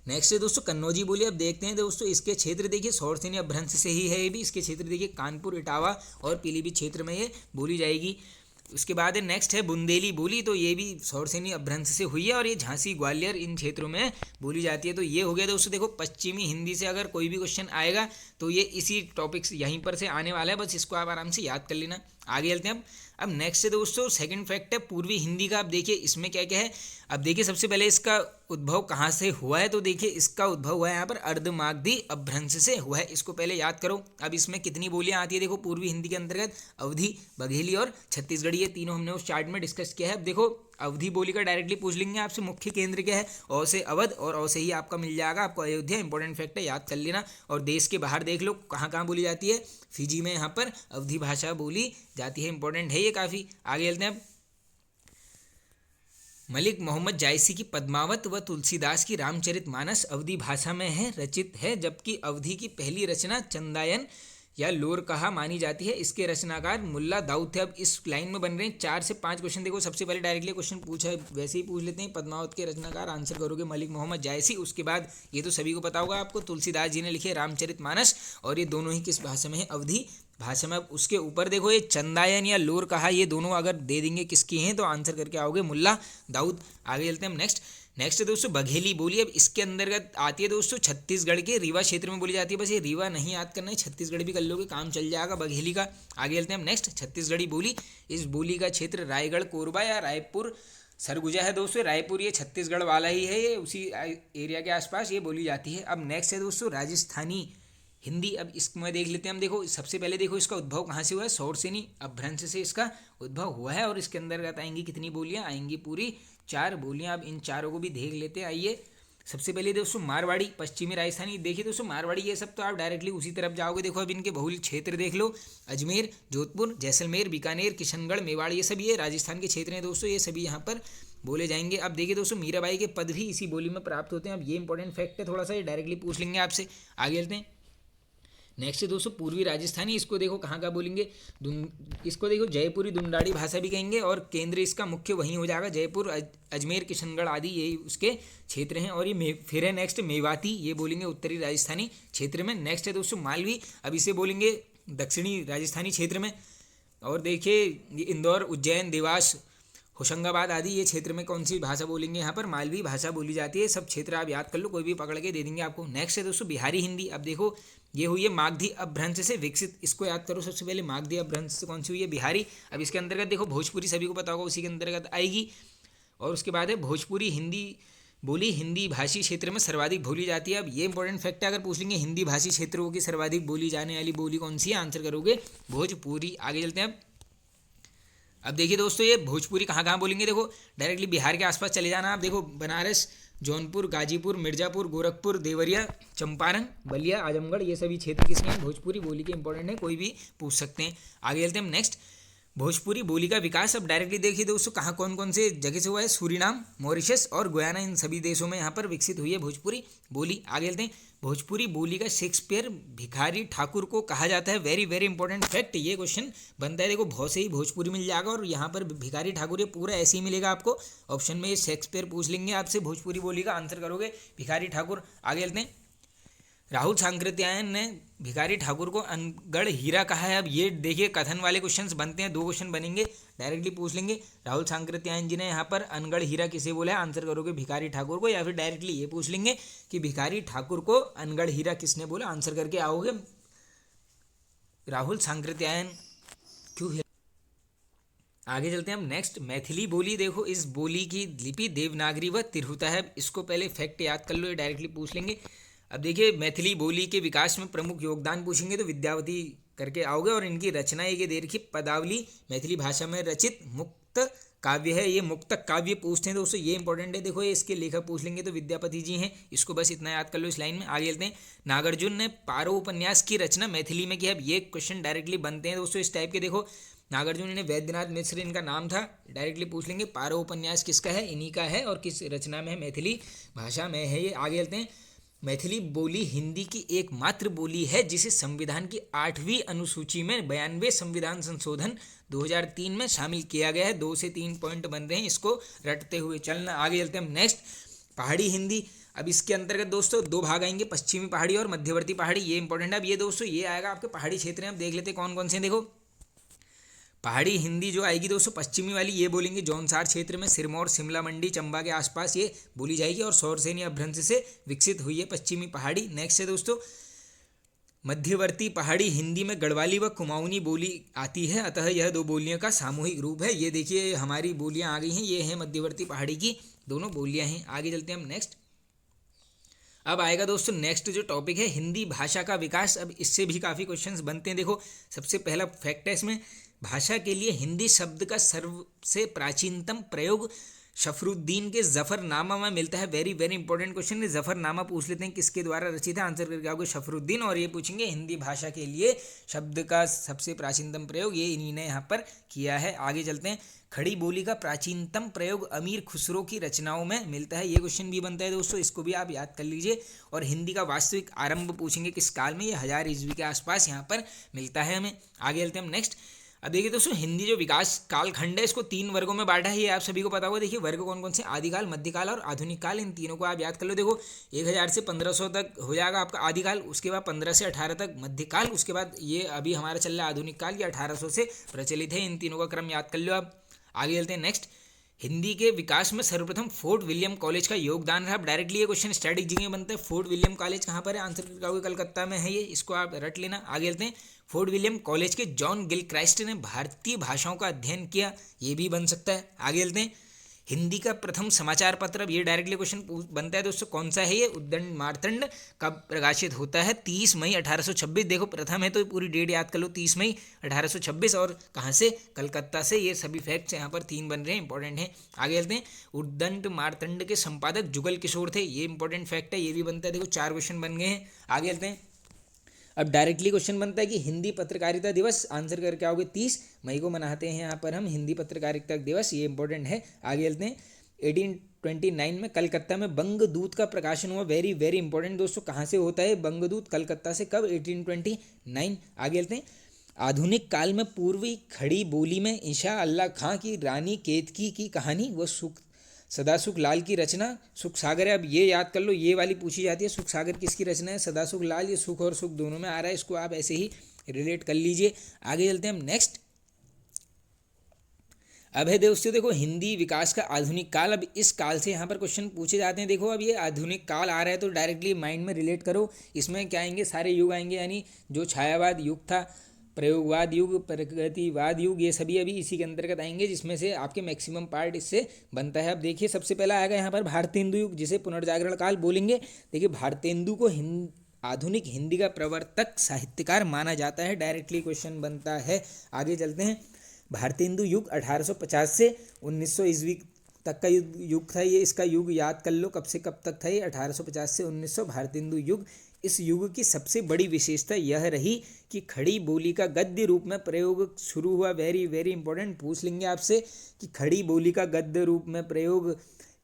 नेक्स्ट है दोस्तों कन्नौजी बोली। अब देखते हैं दोस्तों, इसके क्षेत्र देखिए सौरसेनी अपभ्रंश से ही है ये भी। इसके क्षेत्र देखिए कानपुर, इटावा और पीलीभीत क्षेत्र में ये बोली जाएगी। उसके बाद नेक्स्ट है बुंदेली बोली, तो ये भी सौरसेनी अपभ्रंश से हुई है और ये झांसी, ग्वालियर इन क्षेत्रों में बोली जाती है। तो ये हो गया दोस्तों। देखो पश्चिमी हिंदी से अगर कोई भी क्वेश्चन आएगा तो ये इसी टॉपिक से यहीं पर से आने वाला है, बस इसको आप आराम से याद कर लेना। आगे चलते हैं अब नेक्स्ट है दोस्तों सेकंड फैक्ट है पूर्वी हिंदी का। अब देखिए इसमें क्या क्या है। अब देखिए सबसे पहले इसका उद्भव कहाँ से हुआ है, तो देखिए इसका उद्भव हुआ है यहाँ पर अर्धमागधी अपभ्रंश से हुआ है, इसको पहले याद करो। अब इसमें कितनी बोलियाँ आती है, देखो पूर्वी हिंदी के अंतर्गत अवधी, बघेली और छत्तीसगढ़ी, ये तीनों हमने उस चार्ट में डिस्कस किया है। अब देखो अवधी बोली का डायरेक्टली पूछ लेंगे आपसे, मुख्य केंद्र क्या है, औ से अवध और औ से ही आपका मिल जाएगा आपको अयोध्या। इंपॉर्टेंट फैक्ट है, याद कर लेना। और देश के बाहर देख लो कहाँ कहाँ बोली जाती है, फिजी में यहाँ पर अवधी भाषा बोली जाती है, इंपॉर्टेंट है ये काफ़ी। आगे चलते हैं अब मलिक मोहम्मद जायसी की पद्मावत व तुलसीदास की रामचरितमानस अवधी भाषा में है रचित है, जबकि अवधी की पहली रचना चंदायन या लोर कहा मानी जाती है। इसके रचनाकार मुल्ला दाऊद थे। अब इस लाइन में बन रहे हैं 4 से 5 क्वेश्चन। देखो सबसे पहले डायरेक्टली क्वेश्चन पूछा है, वैसे ही पूछ लेते हैं। पद्मावत के रचनाकार आंसर करोगे मलिक मोहम्मद जायसी। उसके बाद ये तो सभी को पता होगा आपको, तुलसीदास जी ने लिखे रामचरितमानस, और ये दोनों ही किस भाषा में है, अवधी भाषा में। अब उसके ऊपर देखो ये चंदायन या लोर कहा, ये दोनों अगर दे देंगे किसकी हैं तो आंसर करके आओगे मुल्ला दाऊद। आगे चलते हैं हम नेक्स्ट है दोस्तों बघेली बोली। अब इसके अंतर्गत आती है दोस्तों छत्तीसगढ़ के रीवा क्षेत्र में बोली जाती है। बस ये रीवा नहीं याद करना है, छत्तीसगढ़ भी कर लोगे काम चल जाएगा बघेली का। आगे चलते हैं हम नेक्स्ट छत्तीसगढ़ी बोली। इस बोली का क्षेत्र रायगढ़, कोरबा या रायपुर सरगुजा है दोस्तों। रायपुर ये छत्तीसगढ़ वाला ही है, ये उसी एरिया के आसपास ये बोली जाती है। अब नेक्स्ट है दोस्तों राजस्थानी हिंदी। अब इसमें देख लेते हैं हम। देखो सबसे पहले देखो इसका उद्भव कहाँ से हुआ है, सौरसेनी अपभ्रंश से इसका उद्भव हुआ है। और इसके अंतर्गत आएंगी कितनी बोलियाँ, आएंगी पूरी 4 बोलियाँ। अब इन चारों को भी देख लेते हैं। आइए सबसे पहले दोस्तों मारवाड़ी, पश्चिमी राजस्थानी। देखिए दोस्तों मारवाड़ी ये सब तो आप डायरेक्टली उसी तरफ जाओगे। देखो अब इनके बहुल क्षेत्र देख लो, अजमेर, जोधपुर, जैसलमेर, बीकानेर, किशनगढ़, मेवाड़, ये सब ये राजस्थान के क्षेत्र हैं दोस्तों, ये सभी यहाँ पर बोले जाएंगे। अब देखिए दोस्तों मीराबाई के पद भी इसी बोली में प्राप्त होते हैं। अब ये इंपॉर्टेंट फैक्ट है थोड़ा सा, ये डायरेक्टली पूछ लेंगे आपसे। आगे चलते हैं नेक्स्ट दोस्तों पूर्वी राजस्थानी। इसको देखो कहाँ का बोलेंगे, इसको देखो जयपुरी दुंडाड़ी भाषा भी कहेंगे, और केंद्र इसका मुख्य वहीं हो जाएगा जयपुर, अजमेर, किशनगढ़ आदि यही उसके क्षेत्र हैं। और ये फिर है नेक्स्ट मेवाती, ये बोलेंगे उत्तरी राजस्थानी क्षेत्र में। नेक्स्ट है दोस्तों मालवी, अब इसे बोलेंगे दक्षिणी राजस्थानी क्षेत्र में। और देखिए इंदौर, उज्जैन, देवास, होशंगाबाद आदि ये क्षेत्र में कौन सी भाषा बोलेंगे, यहाँ पर मालवी भाषा बोली जाती है। सब क्षेत्र आप याद कर लो, कोई भी पकड़ के दे देंगे आपको। नेक्स्ट है दोस्तों बिहारी हिंदी। अब देखो ये हुई है मागधी अपभ्रंश से विकसित, इसको याद करो सबसे पहले। मागधी अपभ्रंश से कौन सी हुई है, बिहारी। अब इसके अंतर्गत देखो भोजपुरी सभी को पता होगा, उसी के अंतर्गत आएगी। और उसके बाद है भोजपुरी हिंदी बोली हिंदी भाषी क्षेत्र में सर्वाधिक बोली जाती है। अब ये इंपॉर्टेंट फैक्ट है, अगर पूछ लेंगे हिंदी भाषी क्षेत्रों की सर्वाधिक बोली जाने वाली बोली कौन सी है, आंसर करोगे भोजपुरी। आगे चलते हैं। अब देखिए दोस्तों ये भोजपुरी कहाँ कहाँ बोलेंगे, देखो डायरेक्टली बिहार के आसपास चले जाना आप। देखो बनारस, जौनपुर, गाजीपुर, मिर्जापुर, गोरखपुर, देवरिया, चंपारण, बलिया, आजमगढ़, ये सभी क्षेत्र किसके हैं, भोजपुरी बोली के इंपॉर्टेंट है, कोई भी पूछ सकते हैं। आगे चलते हैं हम नेक्स्ट। भोजपुरी बोली का विकास अब डायरेक्टली देखिए दोस्तों कहाँ कौन कौन से जगह से हुआ है, सूरीनाम, मॉरिशस और गुयाना, इन सभी देशों में यहाँ पर विकसित हुई है भोजपुरी बोली। आगे चलते हैं। भोजपुरी बोली का शेक्सपियर भिखारी ठाकुर को कहा जाता है। वेरी वेरी इंपॉर्टेंट फैक्ट, ये क्वेश्चन बनता है। देखो बहुत से ही भोजपुरी मिल जाएगा और यहाँ पर भिखारी ठाकुर ये पूरा ऐसे ही मिलेगा आपको। ऑप्शन में ये शेक्सपियर पूछ लेंगे आपसे, भोजपुरी बोली का आंसर करोगे भिखारी ठाकुर। आगे चलते हैं। राहुल सांकृत्यायन ने भिखारी ठाकुर को अनगढ़ हीरा कहा है। अब ये देखिए कथन वाले क्वेश्चंस बनते हैं, 2 क्वेश्चन बनेंगे, डायरेक्टली पूछ लेंगे राहुल सांकृत्यायन जी ने यहाँ पर अनगढ़ हीरा किसे बोला है, आंसर करोगे भिखारी ठाकुर को। या फिर डायरेक्टली ये पूछ लेंगे कि भिखारी ठाकुर को अनगढ़ हीरा किसने बोला, आंसर करके आओगे राहुल सांकृत्यायन क्यों है। आगे चलते हैं हम नेक्स्ट। मैथिली बोली, देखो इस बोली की लिपि देवनागरी व तिरहुता है। इसको पहले फैक्ट याद कर लो, ये डायरेक्टली पूछ लेंगे। अब देखिए मैथिली बोली के विकास में प्रमुख योगदान पूछेंगे तो विद्यावती करके आओगे। और इनकी रचना ये दे रखी पदावली, मैथिली भाषा में रचित मुक्त काव्य है। ये मुक्त काव्य पूछते हैं दोस्तों, ये इंपॉर्टेंट है। देखो ये इसके लेखक पूछ लेंगे तो विद्यापति जी हैं, इसको बस इतना याद कर लो इस लाइन में। आगे चलते हैं। नागार्जुन ने पारो उपन्यास की रचना मैथिली में की। अब ये क्वेश्चन डायरेक्टली बनते हैं दोस्तों इस टाइप के। देखो नागार्जुन ने वैद्यनाथ मिश्र इनका नाम था, डायरेक्टली पूछ लेंगे पारो उपन्यास किसका है, इन्हीं का है। और किस रचना में है, मैथिली भाषा में है ये। आगे चलते हैं। मैथिली बोली हिंदी की एकमात्र बोली है जिसे संविधान की 8वीं अनुसूची में 92 संविधान संशोधन 2003 में शामिल किया गया है। 2 से 3 पॉइंट बन रहे हैं, इसको रटते हुए चलना। आगे चलते हैं हम नेक्स्ट। पहाड़ी हिंदी। अब इसके अंतर्गत दोस्तों 2 भाग आएंगे, पश्चिमी पहाड़ी और मध्यवर्ती पहाड़ी, ये इंपॉर्टेंट है। अब ये दोस्तों ये आएगा आपके पहाड़ी क्षेत्र में। अब देख लेते हैं कौन कौन से हैं। देखो पहाड़ी हिंदी जो आएगी दोस्तों पश्चिमी वाली, ये बोलेंगे जौनसार क्षेत्र में, सिरमौर, शिमला मंडी, चंबा के आसपास ये बोली जाएगी। और सौरसेनी अपभ्रंश से विकसित हुई है पश्चिमी पहाड़ी। नेक्स्ट है दोस्तों मध्यवर्ती पहाड़ी हिंदी में गढ़वाली व कुमाऊनी बोली आती है, अतः यह 2 बोलियों का सामूहिक रूप है। ये देखिए हमारी बोलियां आ गई हैं, ये हैं मध्यवर्ती पहाड़ी की दोनों बोलियां हैं। आगे चलते हैं हम नेक्स्ट। अब आएगा दोस्तों नेक्स्ट जो टॉपिक है हिंदी भाषा का विकास। अब इससे भी काफ़ी क्वेश्चंस बनते हैं। देखो सबसे पहला फैक्ट है इसमें, भाषा के लिए हिंदी शब्द का सबसे प्राचीनतम प्रयोग शफरुद्दीन के जफरनामा में मिलता है। वेरी वेरी इंपॉर्टेंट क्वेश्चन है। जफरनामा पूछ लेते हैं किसके द्वारा रचित है, आंसर करके आओगे शफरुद्दीन। और ये पूछेंगे हिंदी भाषा के लिए शब्द का सबसे प्राचीनतम प्रयोग, ये इन्हीं ने यहाँ पर किया है। आगे चलते हैं। खड़ी बोली का प्राचीनतम प्रयोग अमीर खुसरो की रचनाओं में मिलता है। ये क्वेश्चन भी बनता है दोस्तों, इसको भी आप याद कर लीजिए। और हिंदी का वास्तविक आरंभ पूछेंगे किस काल में, ये 1000 ईस्वी के आसपास यहाँ पर मिलता है हमें। आगे चलते हैं हम नेक्स्ट। अब देखिए दोस्तों हिंदी जो विकास कालखंड है इसको 3 वर्गों में बांटा है, ये आप सभी को पता होगा। देखिए वर्ग कौन कौन से, आदिकाल, मध्यकाल और आधुनिक काल, इन तीनों को आप याद कर लो। देखो 1000 से 1500 तक हो जाएगा आपका आदिकाल, उसके बाद 15 से 18 तक मध्यकाल, उसके बाद ये अभी हमारा चल रहा है आधुनिक काल, ये 1800 से प्रचलित है। इन तीनों का क्रम याद कर लो आप। आगे चलते हैं नेक्स्ट। हिंदी के विकास में सर्वप्रथम फोर्ट विलियम कॉलेज का योगदान रहा। डायरेक्टली ये क्वेश्चन स्ट्रेटेजी में बनता है। फोर्ट विलियम कॉलेज कहाँ पर है, आंसर करके आओगे कलकत्ता में है ये, इसको आप रट लेना। आगे चलते हैं। फोर्ट विलियम कॉलेज के जॉन गिलक्राइस्ट ने भारतीय भाषाओं का अध्ययन किया, ये भी बन सकता है। आगे चलते हैं। हिंदी का प्रथम समाचार पत्र, अब ये डायरेक्टली क्वेश्चन बनता है दोस्तों, कौन सा है ये, उद्दंड मार्तंड, कब प्रकाशित होता है, 30 मई 1826। देखो प्रथम है तो पूरी डेट याद कर लो, 30 मई 1826। और कहाँ से, कलकत्ता से। ये सभी फैक्ट्स यहाँ पर 3 बन रहे हैं, इंपॉर्टेंट हैं। आगे चलते हैं। उद्दंड मार्तंड के संपादक जुगल किशोर थे, ये इंपॉर्टेंट फैक्ट है, ये भी बनता है। देखो 4 क्वेश्चन बन गए हैं। आगे चलते हैं। अब डायरेक्टली क्वेश्चन बनता है कि हिंदी पत्रकारिता दिवस, आंसर करके आओगे 30 मई को मनाते हैं यहाँ पर हम हिंदी पत्रकारिता दिवस, ये इंपॉर्टेंट है। आगे चलते हैं। 1829 में कलकत्ता में बंगदूत का प्रकाशन हुआ। वेरी वेरी इंपॉर्टेंट दोस्तों, कहाँ से होता है बंगदूत, कलकत्ता से, कब, 1829। आगे चलते हैं। आधुनिक काल में पूर्वी खड़ी बोली में ईशा अल्लाह खां की रानी केतकी की कहानी व सदासुख लाल की रचना सुख सागर है। अब ये याद कर लो, ये वाली पूछी जाती है, सुख सागर किसकी रचना है, सदासुख लाल। ये सुख और सुख दोनों में आ रहा है, इसको आप ऐसे ही रिलेट कर लीजिए। आगे चलते हैं हम नेक्स्ट। अब है दोस्तों देखो हिंदी विकास का आधुनिक काल। अब इस काल से यहाँ पर क्वेश्चन पूछे जाते हैं। देखो अब ये आधुनिक काल आ रहा है तो डायरेक्टली माइंड में रिलेट करो। इसमें क्या आएंगे, सारे युग आएंगे, यानी जो छायावाद युग था, प्रयोगवाद युग, प्रगतिवाद युग, ये सभी अभी इसी के अंतर्गत आएंगे, जिसमें से आपके मैक्सिमम पार्ट इससे बनता है। अब देखिए सबसे पहला आएगा यहाँ पर भारतेंदु युग, जिसे पुनर्जागरण काल बोलेंगे। देखिए भारतेंदु को आधुनिक हिंदी का प्रवर्तक साहित्यकार माना जाता है, डायरेक्टली क्वेश्चन बनता है। आगे चलते हैं। भारतेंदु युग 1850 से 1900 ईस्वी तक का युग था ये। इसका युग याद कर लो कब से कब तक था ये, 1850 से 1900 भारतेंदु युग। इस युग की सबसे बड़ी विशेषता यह रही कि खड़ी बोली का गद्य रूप में प्रयोग शुरू हुआ। वेरी वेरी इंपॉर्टेंट, पूछ लेंगे आपसे कि खड़ी बोली का गद्य रूप में प्रयोग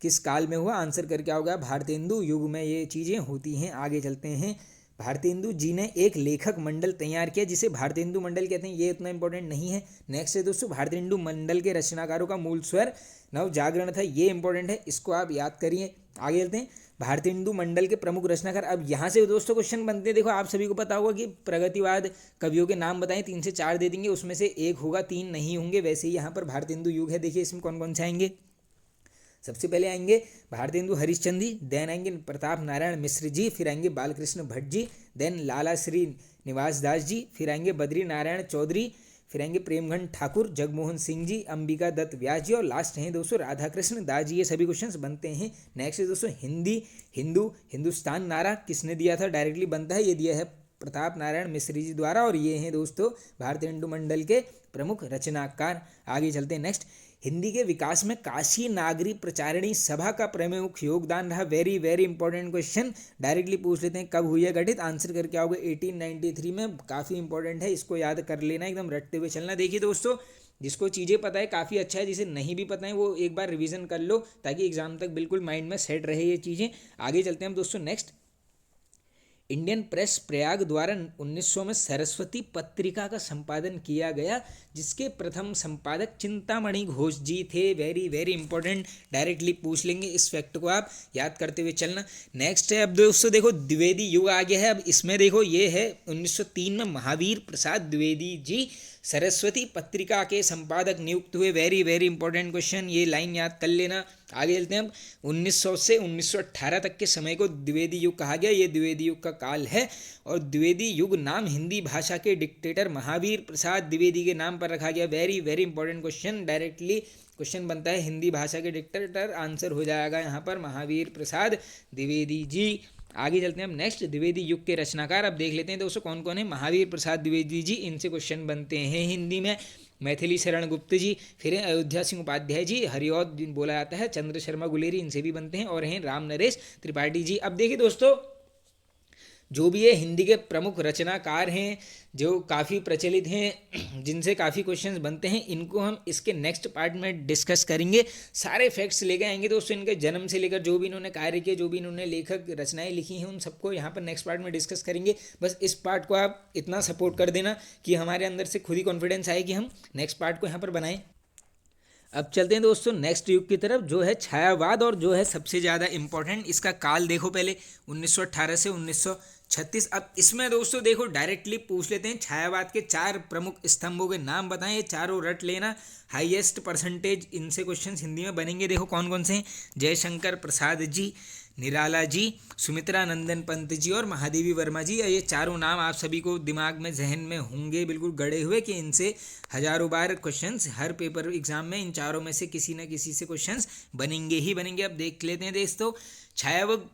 किस काल में हुआ। आंसर करके आओगे भारतेंदु युग में ये चीज़ें होती हैं। आगे चलते हैं। भारतेंदु जी ने एक लेखक मंडल तैयार किया जिसे भारतेंदु मंडल कहते हैं, ये उतना इंपॉर्टेंट नहीं है। नेक्स्ट है दोस्तों, भारतेंदु मंडल के रचनाकारों का मूल स्वर नव जागरण था, ये इंपॉर्टेंट है, इसको आप याद करिए। आगे चलते हैं। भारतेंदु मंडल के प्रमुख रचनाकार। अब यहाँ से दोस्तों क्वेश्चन बनते हैं। देखो आप सभी को पता होगा कि प्रगतिवाद कवियों के नाम बताएं, 3 से 4 दे देंगे, उसमें से एक होगा, 3 नहीं होंगे। वैसे ही यहाँ पर भारतेंदु युग है। देखिए इसमें कौन कौन से आएंगे। सबसे पहले आएंगे भारतेंदु हरिश्चंद्र जी, देन आएंगे प्रताप नारायण मिश्र जी, फिर आएंगे बालकृष्ण भट्ट जी, देन लाला श्री निवास दास जी, फिर आएंगे बद्री नारायण चौधरी, फिर आएंगे प्रेमघंट ठाकुर, जगमोहन सिंह जी, अंबिका दत्त व्यास जी, और लास्ट हैं दोस्तों राधा कृष्ण दास जी। ये सभी क्वेश्चंस बनते हैं। नेक्स्ट है दोस्तों हिंदी हिंदू हिंदुस्तान नारा किसने दिया था, डायरेक्टली बनता है, ये दिया है प्रताप नारायण मिश्र जी द्वारा, और ये हैं दोस्तों भारतेंदु मंडल के प्रमुख रचनाकार। आगे चलते हैं। नेक्स्ट, हिंदी के विकास में काशी नागरी प्रचारिणी सभा का प्रमुख योगदान रहा। Very very important question, directly पूछ लेते हैं कब हुई है गठित। आंसर करके आओगे 1893 में। काफ़ी इंपॉर्टेंट है, इसको याद कर लेना, एकदम रटते हुए चलना। देखिए दोस्तों जिसको चीज़ें पता है काफ़ी अच्छा है, जिसे नहीं भी पता है वो एक बार रिवीजन कर लो ताकि एग्जाम तक बिल्कुल माइंड में सेट रहे ये चीज़ें। आगे चलते हैं हम दोस्तों। नेक्स्ट, इंडियन प्रेस प्रयाग द्वारा 1900 में सरस्वती पत्रिका का संपादन किया गया, जिसके प्रथम संपादक चिंतामणि घोष जी थे। वेरी वेरी इंपॉर्टेंट, डायरेक्टली पूछ लेंगे, इस फैक्ट को आप याद करते हुए चलना। नेक्स्ट है अब दोस्तों देखो द्विवेदी युग आ गया है। अब इसमें देखो ये है 1903 में महावीर प्रसाद द्विवेदी जी सरस्वती पत्रिका के संपादक नियुक्त हुए। वेरी वेरी इंपॉर्टेंट क्वेश्चन, ये लाइन याद कर लेना। आगे चलते हैं। अब 1900 से 1918 तक के समय को द्विवेदी युग कहा गया। ये द्विवेदी युग का काल है, और द्विवेदी युग नाम हिंदी भाषा के डिक्टेटर महावीर प्रसाद द्विवेदी के नाम पर रखा गया। Very very important question, directly question बनता है हिंदी भाषा के डिक्टेटर। आंसर हो जाएगा यहाँ पर महावीर प्रसाद द्विवेदी जी। आगे चलते हैं हम। नेक्स्ट, द्विवेदी युग के रचनाकार अब देख लेते हैं दोस्तों कौन कौन है। महावीर प्रसाद द्विवेदी जी, इनसे क्वेश्चन बनते हैं हिंदी में। मैथिली शरण गुप्त जी, फिर अयोध्या सिंह उपाध्याय जी, हरिऔध बोला जाता है, चंद्र शर्मा गुलेरी, इनसे भी बनते हैं, और हैं राम नरेश त्रिपाठी जी। अब देखिए दोस्तों जो भी ये हिंदी के प्रमुख रचनाकार हैं जो काफ़ी प्रचलित हैं, जिनसे काफ़ी क्वेश्चंस बनते हैं, इनको हम इसके नेक्स्ट पार्ट में डिस्कस करेंगे। सारे फैक्ट्स लेके आएंगे दोस्तों, इनके जन्म से लेकर जो भी इन्होंने कार्य किए, जो भी इन्होंने लेखक रचनाएं लिखी हैं, उन सबको यहाँ पर नेक्स्ट पार्ट में डिस्कस करेंगे। बस इस पार्ट को आप इतना सपोर्ट कर देना कि हमारे अंदर से खुद ही कॉन्फिडेंस आए कि हम नेक्स्ट पार्ट को यहाँ पर बनाएं। अब चलते हैं दोस्तों नेक्स्ट युग की तरफ, जो है छायावाद, और जो है सबसे ज़्यादा इंपॉर्टेंट। इसका काल देखो पहले 1918 से 1936। अब इसमें दोस्तों देखो डायरेक्टली पूछ लेते हैं, छायावाद के 4 प्रमुख स्तंभों के नाम बताएं। ये चारों रट लेना, हाईएस्ट परसेंटेज इनसे क्वेश्चन हिंदी में बनेंगे। देखो कौन कौन से हैं। जयशंकर प्रसाद जी, निराला जी, सुमित्रा नंदन पंत जी, और महादेवी वर्मा जी। ये चारों नाम आप सभी को दिमाग में जहन में होंगे बिल्कुल गड़े हुए कि इनसे हजारों बार क्वेश्चंस हर पेपर एग्जाम में इन चारों में से किसी न किसी से क्वेश्चंस बनेंगे ही बनेंगे। अब देख लेते हैं दोस्तों छायावाद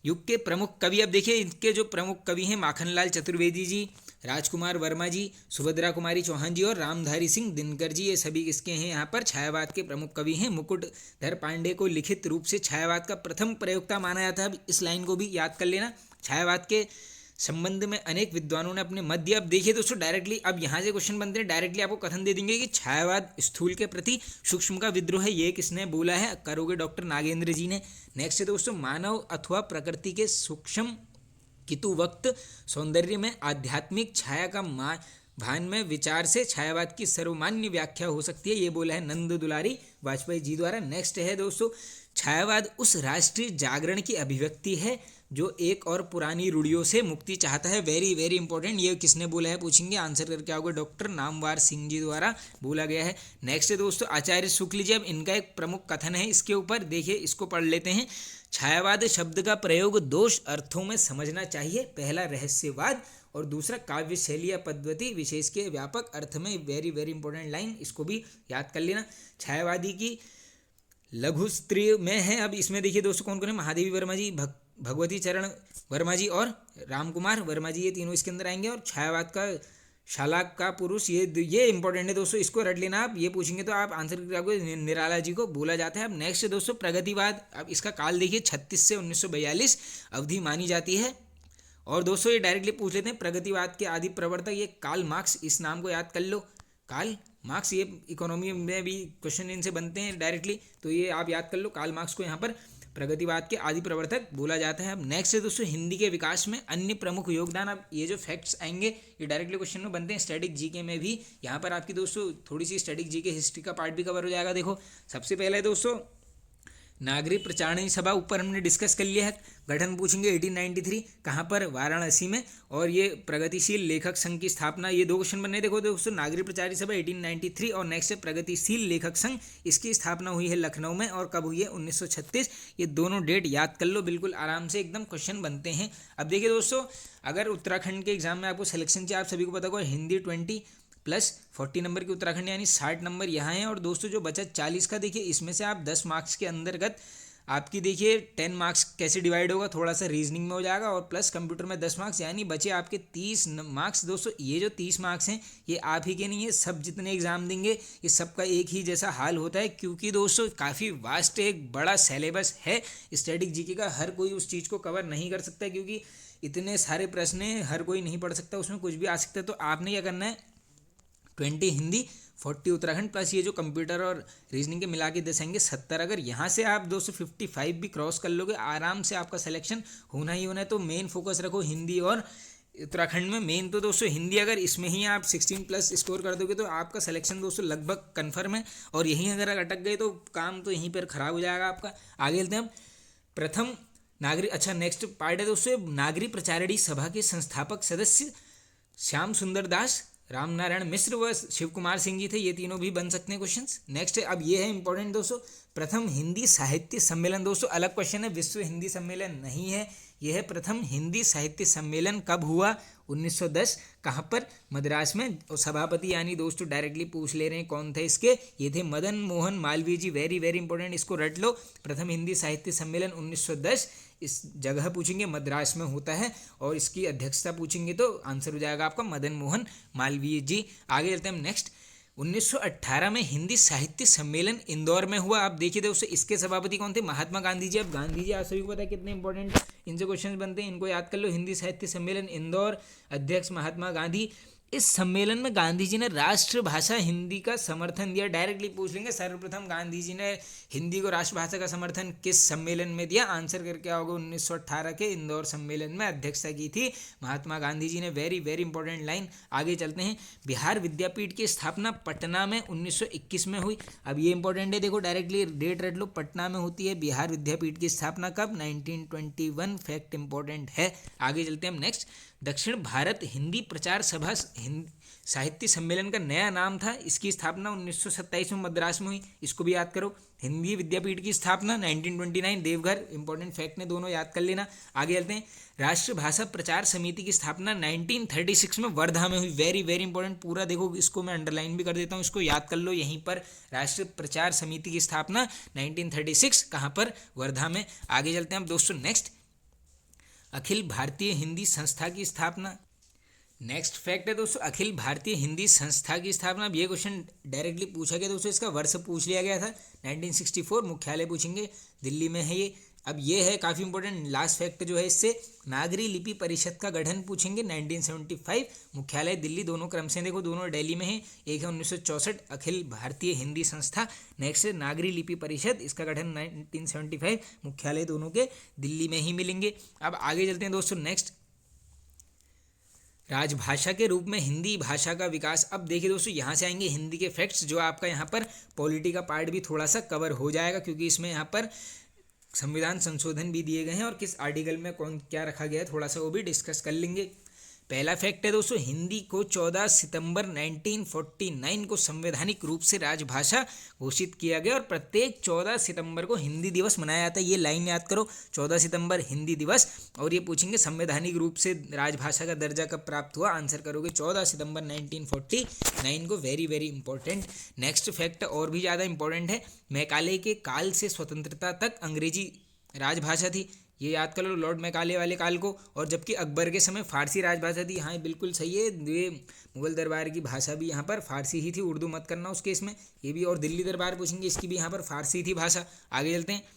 युग के प्रमुख कवि। अब देखिए इनके जो प्रमुख कवि हैं, माखनलाल चतुर्वेदी जी, राजकुमार वर्मा जी, सुभद्रा कुमारी चौहान जी, और रामधारी सिंह दिनकर जी। ये सभी किसके हैं यहाँ पर छायावाद के प्रमुख कवि हैं। मुकुटधर पांडे को लिखित रूप से छायावाद का प्रथम प्रयोक्ता माना जाता है। अब इस लाइन को भी याद कर लेना। छायावाद के संबंध में अनेक विद्वानों ने अपने मत दिया। अब देखिए दोस्तों डायरेक्टली अब यहाँ से क्वेश्चन बनते हैं, डायरेक्टली आपको कथन दे देंगे कि छायावाद स्थूल के प्रति सूक्ष्म का विद्रोह है। ये किसने बोला है, करोगे डॉक्टर नागेंद्र जी ने। नेक्स्ट है दोस्तों, मानव अथवा प्रकृति के सूक्ष्म कितु वक्त सौंदर्य में आध्यात्मिक छाया का भान में विचार से छायावाद की सर्वमान्य व्याख्या हो सकती है। ये बोला है नंद दुलारी वाजपेयी जी द्वारा। नेक्स्ट है दोस्तों, छायावाद उस राष्ट्रीय जागरण की अभिव्यक्ति है जो एक और पुरानी रूढ़ियों से मुक्ति चाहता है। वेरी वेरी इंपॉर्टेंट, ये किसने बोला है पूछेंगे, आंसर करके आओगे, डॉक्टर नामवर सिंह जी द्वारा बोला गया है। नेक्स्ट है दोस्तों आचार्य शुक्ल जी, अब इनका एक प्रमुख कथन है इसके ऊपर, देखिए इसको पढ़ लेते हैं। छायावाद शब्द का प्रयोग दोष अर्थों में समझना चाहिए। पहला रहस्यवाद और दूसरा काव्य शैली या पद्धति विशेष के व्यापक अर्थ में। वेरी वेरी इंपॉर्टेंट लाइन, इसको भी याद कर लेना। छायावादी की लघु स्त्री में है। अब इसमें देखिए दोस्तों कौन कौन है, महादेवी वर्मा जी, भगवती चरण वर्मा जी और रामकुमार वर्मा जी, ये तीनों इसके अंदर आएंगे। और छायावाद का शालाक का पुरुष, ये इंपॉर्टेंट है दोस्तों, इसको रट लेना आप, ये पूछेंगे तो आप आंसर आपको निराला जी को बोला जाता है। अब नेक्स्ट दोस्तों प्रगतिवाद, अब इसका काल देखिए 36 से 1942 अवधि मानी जाती है। और दोस्तों ये डायरेक्टली पूछ लेते हैं प्रगतिवाद के आदि प्रवर्तक, ये कार्ल मार्क्स, इस नाम को याद कर लो, कार्ल मार्क्स। ये इकोनॉमी में भी क्वेश्चन इनसे बनते हैं डायरेक्टली, तो ये आप याद कर लो, कार्ल मार्क्स को यहाँ पर प्रगतिवाद के आदि प्रवर्तक बोला जाता है। अब नेक्स्ट है दोस्तों हिंदी के विकास में अन्य प्रमुख योगदान। अब ये जो फैक्ट्स आएंगे ये डायरेक्टली क्वेश्चन में बनते हैं, स्टैटिक जीके में भी। यहाँ पर आपकी दोस्तों थोड़ी सी स्टैटिक जीके हिस्ट्री का पार्ट भी कवर हो जाएगा। देखो सबसे पहले है दोस्तों नागरिक प्रचारणी सभा, ऊपर हमने डिस्कस कर लिया है। गठन पूछेंगे 1893, कहाँ पर, वाराणसी में। और ये प्रगतिशील लेखक संघ की स्थापना, ये दो क्वेश्चन बने। देखो दोस्तों नागरिक प्रचारणी सभा 1893 और नेक्स्ट है प्रगतिशील लेखक संघ, इसकी स्थापना हुई है लखनऊ में। और कब हुई है, 1936। ये दोनों डेट याद कर लो, बिल्कुल आराम से एकदम क्वेश्चन बनते हैं। अब देखिए दोस्तों अगर उत्तराखंड के एग्जाम में आपको सिलेक्शन चाहिए, आप सभी को पता होगा हिंदी 20 प्लस 40 नंबर की उत्तराखंड यानी 60 नंबर यहाँ है। और दोस्तों जो बचा 40 का, देखिए इसमें से आप 10 मार्क्स के अंतर्गत आपकी देखिए 10 मार्क्स कैसे डिवाइड होगा, थोड़ा सा रीजनिंग में हो जाएगा और प्लस कंप्यूटर में 10 मार्क्स, यानी बचे आपके 30 मार्क्स। दोस्तों ये जो 30 मार्क्स हैं ये आप ही के नहीं है, सब जितने एग्जाम देंगे ये सबका एक ही जैसा हाल होता है, क्योंकि दोस्तों काफ़ी वास्ट एक बड़ा सिलेबस है स्टैटिक जीके का। हर कोई उस चीज़ को कवर नहीं कर सकता, क्योंकि इतने सारे प्रश्न हैं, हर कोई नहीं पढ़ सकता, उसमें कुछ भी आ सकता है। तो आपने क्या करना है, 20 हिंदी 40 उत्तराखंड प्लस ये जो कंप्यूटर और रीजनिंग के मिला के दसेंगे 70। अगर यहाँ से आप 255 भी क्रॉस कर लोगे आराम से, आपका सिलेक्शन होना ही होना है। तो मेन फोकस रखो हिंदी और उत्तराखंड में। मेन तो दोस्तों हिंदी, अगर इसमें ही आप 16 प्लस स्कोर कर दोगे तो आपका सिलेक्शन दोस्तों लगभग कन्फर्म है। और यहीं अगर अटक गए तो काम तो यहीं पर खराब हो जाएगा आपका। आगे चलते हैं हम। प्रथम नागरिक, अच्छा नेक्स्ट पार्ट है दोस्तों नागरिक प्रचारणी सभा के संस्थापक सदस्य श्याम सुंदर दास, राम नारायण मिश्र व शिव कुमार सिंह जी थे। ये तीनों भी बन सकते हैं क्वेश्चंस। नेक्स्ट है, अब ये है इंपॉर्टेंट दोस्तों, प्रथम हिंदी साहित्य सम्मेलन। दोस्तों अलग क्वेश्चन है, विश्व हिंदी सम्मेलन नहीं है, यह है प्रथम हिंदी साहित्य सम्मेलन कब हुआ, 1910। कहाँ पर, मद्रास में। और सभापति यानी दोस्तों डायरेक्टली पूछ ले रहे हैं कौन थे इसके, ये थे मदन मोहन मालवीय जी। वेरी वेरी इंपॉर्टेंट, इसको रट लो। प्रथम हिंदी साहित्य सम्मेलन 1910, इस जगह पूछेंगे मद्रास में होता है। और इसकी अध्यक्षता पूछेंगे तो आंसर हो जाएगा आपका मदन मोहन मालवीय जी। आगे चलते हैं हम नेक्स्ट। 1918 में हिंदी साहित्य सम्मेलन इंदौर में हुआ। आप देखिए दोस्तों इसके सभापति कौन थे, महात्मा गांधी जी। अब गांधी जी आप सभी को पता है कितने इंपॉर्टेंट इनसे क्वेश्चन बनते हैं, इनको याद कर लो। हिंदी साहित्य सम्मेलन इंदौर, अध्यक्ष महात्मा गांधी। इस सम्मेलन में गांधी जी ने राष्ट्रभाषा हिंदी का समर्थन दिया। डायरेक्टली पूछ लेंगे सर्वप्रथम गांधी जी ने हिंदी को राष्ट्रभाषा का समर्थन किस सम्मेलन में दिया, आंसर करके आओगे 1918 के इंदौर सम्मेलन में अध्यक्षता की थी महात्मा गांधी जी ने। Very very important line. आगे चलते हैं। बिहार विद्यापीठ की स्थापना पटना में 1921 में हुई। अब ये इंपॉर्टेंट है, देखो डायरेक्टली डेट रट लो, पटना में होती है बिहार विद्यापीठ की स्थापना कब, 1921। फैक्ट इंपॉर्टेंट है। आगे चलते हैं हम नेक्स्ट। दक्षिण भारत हिंदी प्रचार सभा साहित्य सम्मेलन का नया नाम था, इसकी स्थापना 1927 में मद्रास में हुई, इसको भी याद करो। हिंदी विद्यापीठ की स्थापना 1929 देवघर। इंपॉर्टेंट फैक्ट ने दोनों याद कर लेना। आगे चलते हैं। राष्ट्रभाषा प्रचार समिति की स्थापना 1936 में वर्धा में हुई। वेरी वेरी इंपॉर्टेंट, पूरा देखो, इसको मैं अंडरलाइन भी कर देता हूँ, इसको याद कर लो यहीं पर। राष्ट्र प्रचार समिति की स्थापना 1936 कहाँ पर, वर्धा में। आगे चलते हैं हम दोस्तों नेक्स्ट। अखिल भारतीय हिंदी संस्था की स्थापना। नेक्स्ट फैक्ट है दोस्तों अखिल भारतीय हिंदी संस्था की स्थापना। अब ये क्वेश्चन डायरेक्टली पूछा गया दोस्तों, इसका वर्ष पूछ लिया गया था 1964। मुख्यालय पूछेंगे दिल्ली में है ये। अब ये है काफ़ी इंपॉर्टेंट लास्ट फैक्ट जो है इससे, नागरी लिपि परिषद का गठन पूछेंगे 1975। मुख्यालय दिल्ली, दोनों क्रम से देखो दोनों दिल्ली में है। एक है 1964 अखिल भारतीय हिंदी संस्था, नेक्स्ट है नागरी लिपि परिषद, इसका गठन 1975। मुख्यालय दोनों के दिल्ली में ही मिलेंगे। अब आगे चलते हैं दोस्तों नेक्स्ट। राजभाषा के रूप में हिंदी भाषा का विकास। अब देखिए दोस्तों यहाँ से आएंगे हिंदी के फैक्ट्स, जो आपका यहाँ पर पॉलिटी का पार्ट भी थोड़ा सा कवर हो जाएगा, क्योंकि इसमें यहाँ पर संविधान संशोधन भी दिए गए हैं और किस आर्टिकल में कौन क्या रखा गया है थोड़ा सा वो भी डिस्कस कर लेंगे। पहला फैक्ट है दोस्तों, हिंदी को 14 सितंबर 1949 को संवैधानिक रूप से राजभाषा घोषित किया गया और प्रत्येक 14 सितंबर को हिंदी दिवस मनाया जाता है। ये लाइन याद करो, 14 सितंबर हिंदी दिवस। और ये पूछेंगे संवैधानिक रूप से राजभाषा का दर्जा कब प्राप्त हुआ, आंसर करोगे 14 सितंबर 1949 को। Very very important. Next fact और भी ज़्यादा इंपॉर्टेंट है, मैकाले के काल से स्वतंत्रता तक अंग्रेजी राजभाषा थी। ये याद कर लो, लॉर्ड मैकाले वाले काल को। और जबकि अकबर के समय फारसी राजभाषा थी। हाँ बिल्कुल सही है, ये मुगल दरबार की भाषा भी यहाँ पर फारसी ही थी, उर्दू मत करना उस केस में, ये भी। और दिल्ली दरबार पूछेंगे, इसकी भी यहाँ पर फारसी थी भाषा। आगे चलते हैं।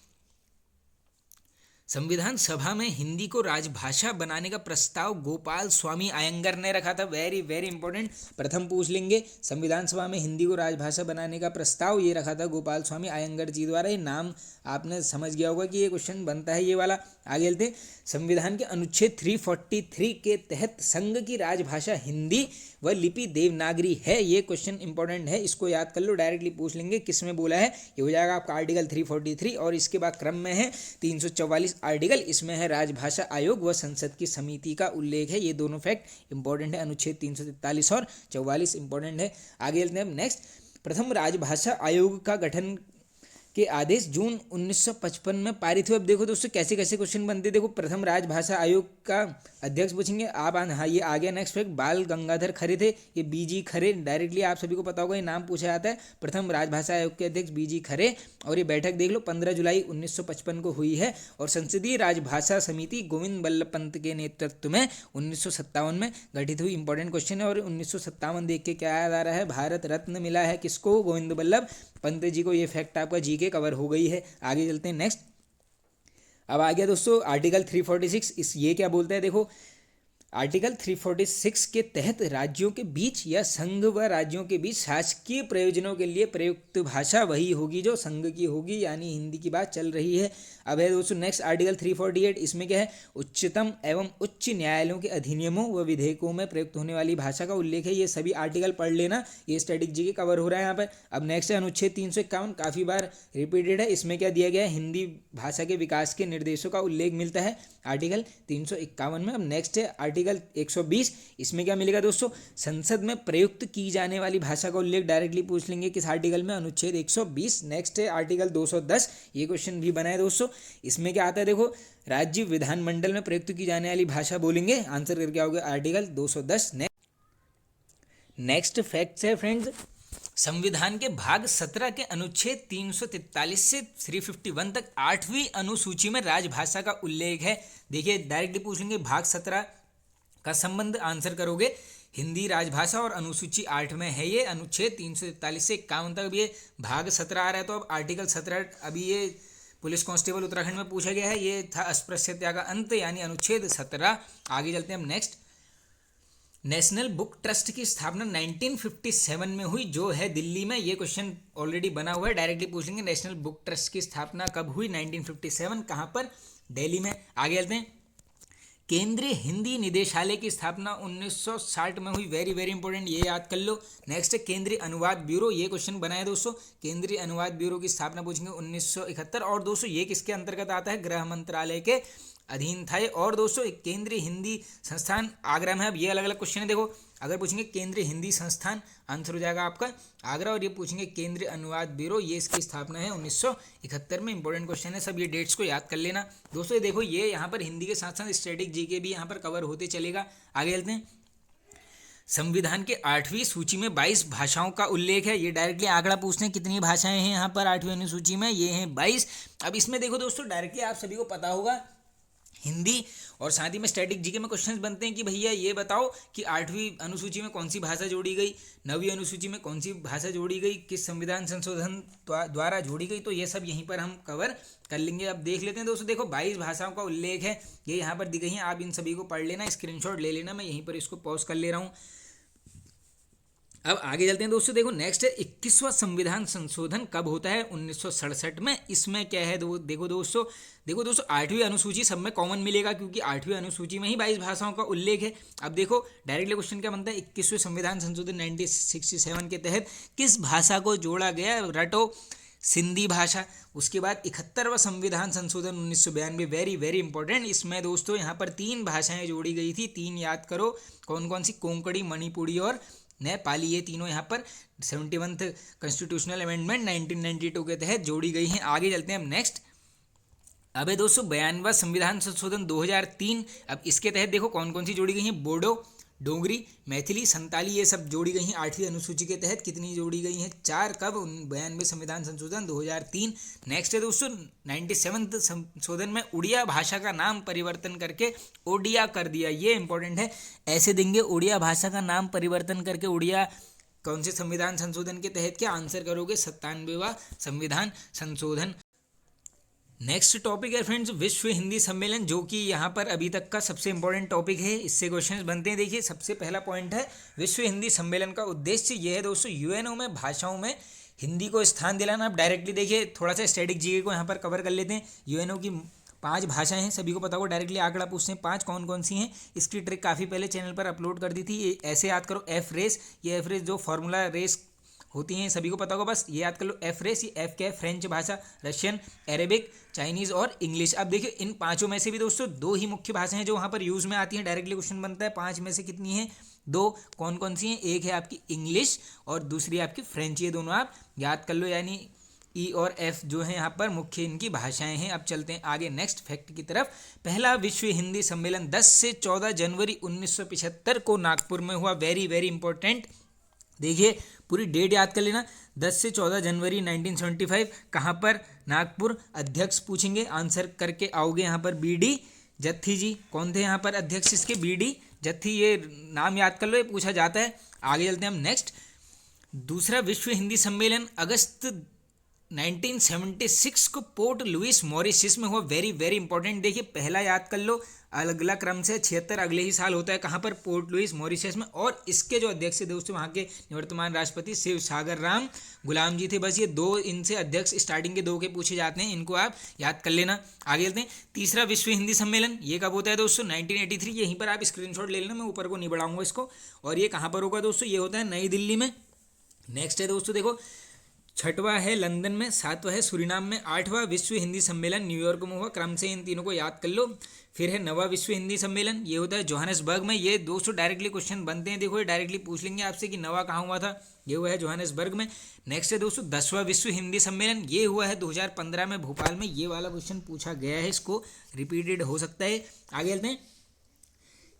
संविधान सभा में हिंदी को राजभाषा बनाने का प्रस्ताव गोपाल स्वामी अयंगर ने रखा था। वेरी वेरी इंपॉर्टेंट, प्रथम पूछ लेंगे। संविधान सभा में हिंदी को राजभाषा बनाने का प्रस्ताव ये रखा था गोपाल स्वामी अयंगर जी द्वारा। ये नाम आपने समझ गया होगा कि ये क्वेश्चन बनता है ये वाला। आगे चलते हैं। संविधान के अनुच्छेद 343 के तहत संघ की राजभाषा हिंदी व लिपि देवनागरी है। ये क्वेश्चन इंपॉर्टेंट है, इसको याद कर लो, डायरेक्टली पूछ लेंगे किस में बोला है। ये हो जाएगा आपका आर्टिकल 343 और इसके बाद क्रम में है 344 आर्टिकल, इसमें है राजभाषा आयोग व संसद की समिति का उल्लेख है। ये दोनों फैक्ट इंपॉर्टेंट है, अनुच्छेद 343 और 44 इंपॉर्टेंट है। आगे चलते हैं नेक्स्ट। प्रथम राजभाषा आयोग का गठन के आदेश जून 1955 में पारित हुए। अब देखो दोस्तों कैसे कैसे क्वेश्चन बनते। देखो, प्रथम राजभाषा आयोग का अध्यक्ष पूछेंगे आप। हाँ, ये आ गया नेक्स्ट फैक्ट, बाल गंगाधर खरे थे। ये बीजी खरे, डायरेक्टली आप सभी को पता होगा, ये नाम पूछा जाता है। प्रथम राजभाषा आयोग के अध्यक्ष बीजी खरे। और ये बैठक देख लो 15 जुलाई 1955 को हुई है। और संसदीय राजभाषा समिति गोविंद बल्लभ पंत के नेतृत्व में 1957 में गठित हुई। इंपॉर्टेंट क्वेश्चन है। और 1957 देख के क्या याद आ रहा है, भारत रत्न मिला है किसको, गोविंद बल्लभ पंत जी को। ये फैक्ट आपका जी के कवर हो गई है। आगे चलते हैं नेक्स्ट। अब आ गया दोस्तों आर्टिकल 346। ये क्या बोलता है, देखो आर्टिकल 346 के तहत राज्यों के बीच या संघ व राज्यों के बीच शासकीय प्रयोजनों के लिए प्रयुक्त भाषा वही होगी जो संघ की होगी, यानी हिंदी की बात चल रही है। अब है दोस्तों नेक्स्ट आर्टिकल 348। इसमें क्या है, उच्चतम एवं उच्च न्यायालयों के अधिनियमों व विधेयकों में प्रयुक्त होने वाली भाषा का उल्लेख है। ये सभी आर्टिकल पढ़ लेना, ये स्टैटिक जी के कवर हो रहा है यहाँ पर। अब नेक्स्ट है अनुच्छेद 351, काफ़ी बार रिपीटेड है। इसमें क्या दिया गया है, हिंदी भाषा के विकास के निर्देशों का उल्लेख मिलता है आर्टिकल 351 में। अब नेक्स्ट है आर्टिकल 120। इसमें क्या मिलेगा दोस्तों, संसद में प्रयुक्त की जाने वाली भाषा का उल्लेख डायरेक्टली पूछ लेंगे किस आर्टिकल में, अनुच्छेद 120। नेक्स्ट है आर्टिकल 210। ये क्वेश्चन भी बना है दोस्तों। इसमें क्या आता है, देखो राज्य विधानमंडल में प्रयुक्त की जाने वाली भाषा बोलेंगे, आंसर करके आओगे आर्टिकल 210। नेक्स्ट फैक्ट्स है फ्रेंड्स, संविधान के भाग 17 के अनुच्छेद 343 से 351 तक 8वीं अनुसूची में राजभाषा का उल्लेख है। देखिए डायरेक्टली पूछ लेंगे भाग 17 का संबंध, आंसर करोगे हिंदी राजभाषा और अनुसूची 8 में है ये, अनुच्छेद 343 से 51 तक। अब ये भाग 17 आ रहा है, तो अब आर्टिकल 17 अभी ये पुलिस कांस्टेबल उत्तराखंड में पूछा गया है। ये था अस्पृश्यता का अंत, यानी अनुच्छेद 17। आगे चलते हैं हम नेक्स्ट। नेशनल बुक ट्रस्ट की स्थापना 1957 में हुई, जो है दिल्ली में। ये क्वेश्चन ऑलरेडी बना हुआ है, डायरेक्टली पूछ लेंगे नेशनल बुक ट्रस्ट की स्थापना कब हुई, 1957, कहाँ पर, दिल्ली में। आगे चलते हैं। केंद्रीय हिंदी निदेशालय की स्थापना 1960 में हुई। वेरी वेरी इंपॉर्टेंट, ये याद कर लो। नेक्स्ट है केंद्रीय अनुवाद ब्यूरो। ये क्वेश्चन बना है दोस्तों, केंद्रीय अनुवाद ब्यूरो की स्थापना पूछेंगे 1971। और दोस्तों ये किसके अंतर्गत आता है, गृह मंत्रालय के अधीन था। और दोस्तों केंद्रीय हिंदी संस्थान आगरा में है। अब ये अलग अलग क्वेश्चन है, देखो अगर पूछेंगे केंद्रीय हिंदी संस्थान, आंसर हो जाएगा आपका आगरा। और ये पूछेंगे केंद्रीय अनुवाद ब्यूरो, ये इसकी स्थापना है 1971 में। इंपॉर्टेंट क्वेश्चन है, सब ये डेट्स को याद कर लेना दोस्तों। ये देखो ये यहाँ पर हिंदी के साथ साथ स्टैटिक जीके भी यहाँ पर कवर होते चलेगा। आगे चलते हैं। संविधान के 8वीं सूची में 22 भाषाओं का उल्लेख है। ये डायरेक्टली आंकड़ा पूछते हैं कितनी भाषाएं हैं यहाँ पर 8वीं अनुसूची में, ये हैं 22। अब इसमें देखो दोस्तों डायरेक्टली आप सभी को पता होगा हिंदी, और साथ ही में स्टैटिक जीके में क्वेश्चंस बनते हैं कि भैया ये बताओ कि 8वीं अनुसूची में कौन सी भाषा जोड़ी गई, 9वीं अनुसूची में कौन सी भाषा जोड़ी गई, किस संविधान संशोधन द्वारा जोड़ी गई। तो ये सब यहीं पर हम कवर कर लेंगे। अब देख लेते हैं दोस्तों, देखो 22 भाषाओं का उल्लेख है, ये यहाँ पर दी गई हैं। आप इन सभी को पढ़ लेना, स्क्रीनशॉट ले लेना, मैं यहीं पर इसको पॉज कर ले रहा हूँ। अब आगे चलते हैं दोस्तों। देखो नेक्स्ट है 21वां संविधान संशोधन कब होता है, 1967 में। इसमें क्या है, देखो दोस्तों 8वीं अनुसूची सब में कॉमन मिलेगा, क्योंकि 8वीं अनुसूची में ही 22 भाषाओं का उल्लेख है। अब देखो डायरेक्टली क्वेश्चन क्या बनता है, 21वें संविधान संशोधन 1967 के तहत किस भाषा को जोड़ा गया, रटो सिंधी भाषा। उसके बाद 71वां संविधान संशोधन 1992, वेरी वेरी इंपॉर्टेंट। इसमें दोस्तों यहाँ पर 3 भाषाएं जोड़ी गई थी, 3 याद करो कौन कौन सी, कोंकणी, मणिपुरी और नेपाली, ये तीनों यहाँ पर 71th कॉन्स्टिट्यूशनल अमेंडमेंट 1992 के तहत जोड़ी गई हैं। आगे चलते हैं हम नेक्स्ट। अब है दोस्तों 92वां संविधान संशोधन 2003। अब इसके तहत देखो कौन कौन सी जोड़ी गई हैं, बोडो, डोगरी, मैथिली, संताली, ये सब जोड़ी गई हैं 8वीं अनुसूची के तहत। कितनी जोड़ी गई हैं, 4। कब, 92वें संविधान संशोधन 2003। नेक्स्ट है दोस्तों 97वें संशोधन में उड़िया भाषा का नाम परिवर्तन करके ओडिया कर दिया, ये इंपॉर्टेंट है। ऐसे देंगे उड़िया भाषा का नाम परिवर्तन करके ओडिया, कौन से संविधान संशोधन के तहत, क्या आंसर करोगे, 97वां संविधान संशोधन। नेक्स्ट टॉपिक है फ्रेंड्स विश्व हिंदी सम्मेलन, जो कि यहाँ पर अभी तक का सबसे इंपॉर्टेंट टॉपिक है। इससे क्वेश्चंस बनते हैं। देखिए सबसे पहला पॉइंट है विश्व हिंदी सम्मेलन का उद्देश्य ये है दोस्तों यूएनओ में भाषाओं में हिंदी को स्थान दिलाना। आप डायरेक्टली देखिए थोड़ा सा स्टैटिक जीके को यहाँ पर कवर कर लेते हैं। यूएनओ की 5 भाषाएं हैं, सभी को पता होगा, डायरेक्टली आंकड़ा पूछते हैं 5 कौन कौन सी हैं। इसकी ट्रिक काफ़ी पहले चैनल पर अपलोड कर दी थी। ये ऐसे याद करो, एफ रेस, ये एफ रेस जो फॉर्मूला रेस होती हैं सभी को पता होगा, बस ये याद कर लो। एफ रेस, ये एफ क्या है, फ्रेंच भाषा, रशियन, अरेबिक, चाइनीज़ और इंग्लिश। अब देखिए इन 5 में से भी दोस्तों 2 ही मुख्य भाषाएं हैं जो वहाँ पर यूज़ में आती हैं। डायरेक्टली क्वेश्चन बनता है 5 में से कितनी हैं, 2। कौन कौन सी हैं, एक है आपकी इंग्लिश और दूसरी आपकी फ्रेंच। ये दोनों आप याद कर लो, यानी ई और एफ जो है यहाँ पर मुख्य इनकी भाषाएं हैं। अब चलते हैं आगे नेक्स्ट फैक्ट की तरफ। पहला विश्व हिंदी सम्मेलन 10 से 14 जनवरी 1975 को नागपुर में हुआ, वेरी वेरी इंपॉर्टेंट। देखिए पूरी डेट याद कर लेना, 10 से 14 जनवरी 1975। कहाँ पर, नागपुर। अध्यक्ष पूछेंगे, आंसर करके आओगे यहाँ पर बीडी जत्थी जी। कौन थे यहाँ पर अध्यक्ष इसके, बीडी जत्थी, ये नाम याद कर लो, ये पूछा जाता है। आगे चलते हैं हम नेक्स्ट। दूसरा विश्व हिंदी सम्मेलन अगस्त 1976 को पोर्ट लुइस मॉरिशस में हुआ, वेरी वेरी इंपॉर्टेंट। देखिए पहला याद कर लो, अलग अलग क्रम से 76 अगले ही साल होता है। कहाँ पर, पोर्ट लुइस मॉरिशस में। और इसके जो अध्यक्ष थे दोस्तों वहाँ के निवर्तमान राष्ट्रपति शिव सागर राम गुलाम जी थे। बस ये 2 इनसे अध्यक्ष स्टार्टिंग के 2 के पूछे जाते हैं, इनको आप याद कर लेना। आगे चलते हैं। तीसरा विश्व हिंदी सम्मेलन, ये कब होता है दोस्तों, 1983। यहीं पर आप स्क्रीनशॉट ले लेना, मैं ऊपर को नहीं बढ़ाऊंगा इसको। और ये कहाँ पर होगा दोस्तों, ये होता है नई दिल्ली में। नेक्स्ट है दोस्तों देखो, 6वां है लंदन में, 7वां है सुरीनाम में, 8वां विश्व हिंदी सम्मेलन न्यूयॉर्क में हुआ। क्रम से इन तीनों को याद कर लो। फिर है 9वां विश्व हिंदी सम्मेलन, ये होता है जोहानिसबर्ग में। ये दोस्तों डायरेक्टली क्वेश्चन बनते हैं, देखो ये डायरेक्टली पूछ लेंगे आपसे कि 9वां कहाँ हुआ था, ये हुआ है जोहानिसबर्ग में। नेक्स्ट है दोस्तों 10वां विश्व हिंदी सम्मेलन, ये हुआ है 2015 में भोपाल में। ये वाला क्वेश्चन पूछा गया है, इसको रिपीटेड हो सकता है। आगे चलते हैं।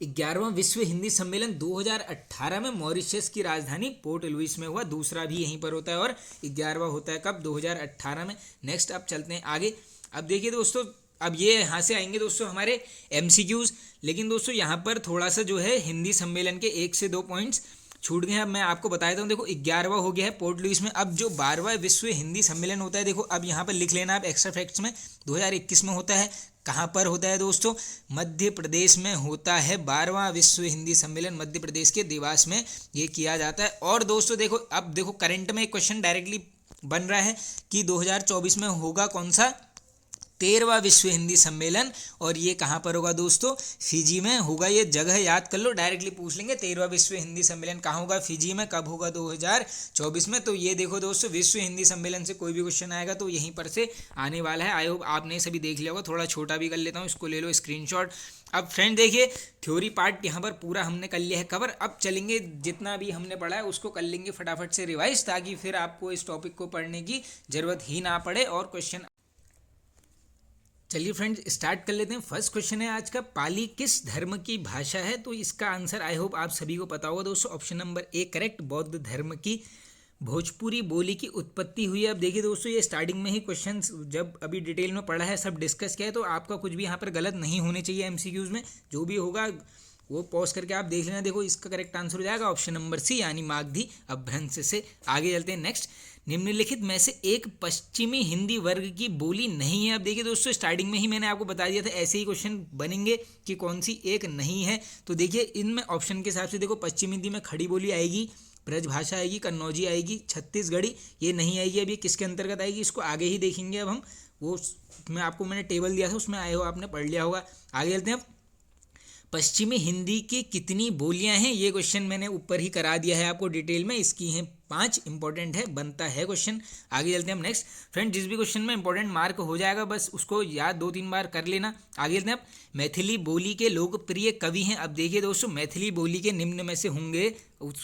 11वां विश्व हिंदी सम्मेलन 2018 में मॉरिशस की राजधानी पोर्ट लुइस में हुआ। दूसरा भी यहीं पर होता है और 11वां होता है कब, 2018 में। नेक्स्ट अब चलते हैं आगे। अब देखिए दोस्तों, अब ये यहाँ से आएंगे दोस्तों हमारे MCQs, लेकिन दोस्तों यहाँ पर थोड़ा सा जो है हिंदी सम्मेलन के 1 से 2 पॉइंट्स छूट गए हैं। अब मैं आपको बता देता हूँ। देखो 11वां हो गया है पोर्ट लुइस में। अब जो 12वां विश्व हिंदी सम्मेलन होता है, देखो अब यहाँ पर लिख लेना आप एक्स्ट्रा फैक्ट्स में, 2021 में होता है। कहाँ पर होता है दोस्तों, मध्य प्रदेश में होता है। 12वां विश्व हिंदी सम्मेलन मध्य प्रदेश के देवास में ये किया जाता है। और दोस्तों देखो, अब देखो करंट में एक क्वेश्चन डायरेक्टली बन रहा है कि 2024 में होगा कौन सा, 13वां विश्व हिंदी सम्मेलन। और ये कहाँ पर होगा दोस्तों, फिजी में होगा। ये जगह याद कर लो, डायरेक्टली पूछ लेंगे 13वां विश्व हिंदी सम्मेलन कहाँ होगा, फिजी में। कब होगा, 2024 में। तो ये देखो दोस्तों, विश्व हिंदी सम्मेलन से कोई भी क्वेश्चन आएगा तो यहीं पर से आने वाला है। आई होप आपने सभी देख लिया होगा। थोड़ा छोटा भी कर लेता हूँ, इसको ले लो स्क्रीनशॉट। अब फ्रेंड देखिए थ्योरी पार्ट यहाँ पर पूरा हमने कर लिया है कवर। अब चलेंगे, जितना भी हमने पढ़ा है उसको कर लेंगे फटाफट से रिवाइज, ताकि फिर आपको इस टॉपिक को पढ़ने की जरूरत ही ना पड़े और क्वेश्चन। चलिए फ्रेंड्स स्टार्ट कर लेते हैं। फर्स्ट क्वेश्चन है आज का, पाली किस धर्म की भाषा है। तो इसका आंसर आई होप आप सभी को पता होगा दोस्तों, ऑप्शन नंबर ए करेक्ट, बौद्ध धर्म की भोजपुरी बोली की उत्पत्ति हुई है। अब देखिए दोस्तों, ये स्टार्टिंग में ही क्वेश्चंस जब अभी डिटेल में पढ़ा है, सब डिस्कस किया है, तो आपका कुछ भी यहाँ पर गलत नहीं होने चाहिए। MCQs में जो भी होगा वो पॉज करके आप देख लेना। देखो इसका करेक्ट आंसर हो जाएगा ऑप्शन नंबर सी, यानी मागधी अपभ्रंश से। आगे चलते हैं नेक्स्ट। निम्नलिखित में से एक पश्चिमी हिंदी वर्ग की बोली नहीं है। अब देखिए दोस्तों, स्टार्टिंग में ही मैंने आपको बता दिया था ऐसे ही क्वेश्चन बनेंगे कि कौन सी एक नहीं है। तो देखिए इनमें ऑप्शन के हिसाब से देखो, पश्चिमी हिंदी में खड़ी बोली आएगी, ब्रजभाषा आएगी, कन्नौजी आएगी, छत्तीसगढ़ी ये नहीं आएगी। अब ये किसके अंतर्गत आएगी इसको आगे ही देखेंगे। अब हम वो मैंने टेबल दिया था उसमें आए हो, आपने पढ़ लिया होगा। आगे चलते हैं। पश्चिमी हिंदी की कितनी बोलियां हैं, ये क्वेश्चन मैंने ऊपर ही करा दिया है आपको डिटेल में। इसकी हैं 5 इंपॉर्टेंट है, बनता है क्वेश्चन। आगे चलते हैं हम नेक्स्ट। फ्रेंड जिस भी क्वेश्चन में इंपॉर्टेंट मार्क हो जाएगा बस उसको याद 2-3 बार कर लेना। आगे चलते हैं अब, मैथिली बोली के लोकप्रिय कवि हैं। अब देखिए दोस्तों, मैथिली बोली के निम्न में से होंगे,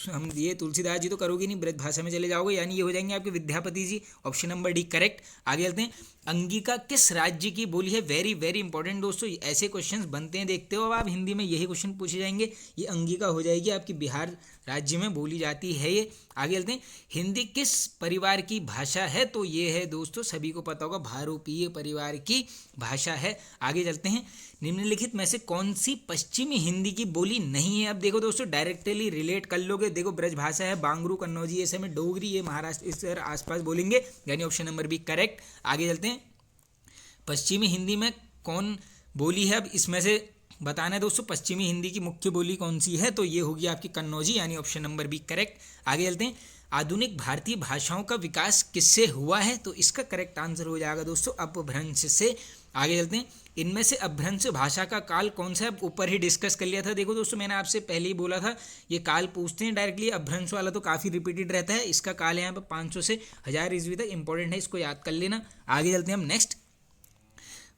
हम ये तुलसीदास जी तो करोगे नहीं, ब्रज भाषा में चले जाओगे, यानी ये हो जाएंगे आपके Vidyapati ji, option number D correct. आगे चलते हैं, अंगिका किस राज्य की बोली है? वेरी वेरी इंपॉर्टेंट दोस्तों, ऐसे क्वेश्चंस बनते हैं, देखते हो अब आप हिंदी में यही क्वेश्चन पूछे जाएंगे। ये अंगिका हो जाएगी आपकी बिहार राज्य में बोली जाती है ये। आगे चलते हैं, हिंदी किस परिवार की भाषा है? तो ये है दोस्तों, सभी को पता होगा, भारोपीय परिवार की भाषा है। आगे चलते हैं, निम्नलिखित में से कौन सी पश्चिमी हिंदी की बोली नहीं है? अब देखो दोस्तों, डायरेक्टली रिलेट कर लोगे, देखो ब्रज भाषा है, बांगरू, कन्नौजी, ये सब में डोगरी, ये महाराष्ट्र इस आसपास बोलेंगे, यानी ऑप्शन नंबर बी करेक्ट। आगे चलते हैं, पश्चिमी हिंदी में कौन बोली है? अब इसमें से बताना है दोस्तों, पश्चिमी हिंदी की मुख्य बोली कौन सी है? तो ये होगी आपकी कन्नौजी, यानी ऑप्शन नंबर बी करेक्ट। आगे चलते हैं, आधुनिक भारतीय भाषाओं का विकास किससे हुआ है? तो इसका करेक्ट आंसर हो जाएगा दोस्तों अपभ्रंश से। आगे चलते हैं, इनमें से अपभ्रंश भाषा का काल कौन सा है? अब ऊपर ही डिस्कस कर लिया था। देखो दोस्तों, मैंने आपसे पहले ही बोला था, ये काल पूछते हैं डायरेक्टली, अपभ्रंश वाला तो काफ़ी रिपीटेड रहता है। इसका काल है यहाँ पर 500 से 1000 ईस्वी तक, इंपॉर्टेंट है, इसको याद कर लेना। आगे चलते हैं हम नेक्स्ट,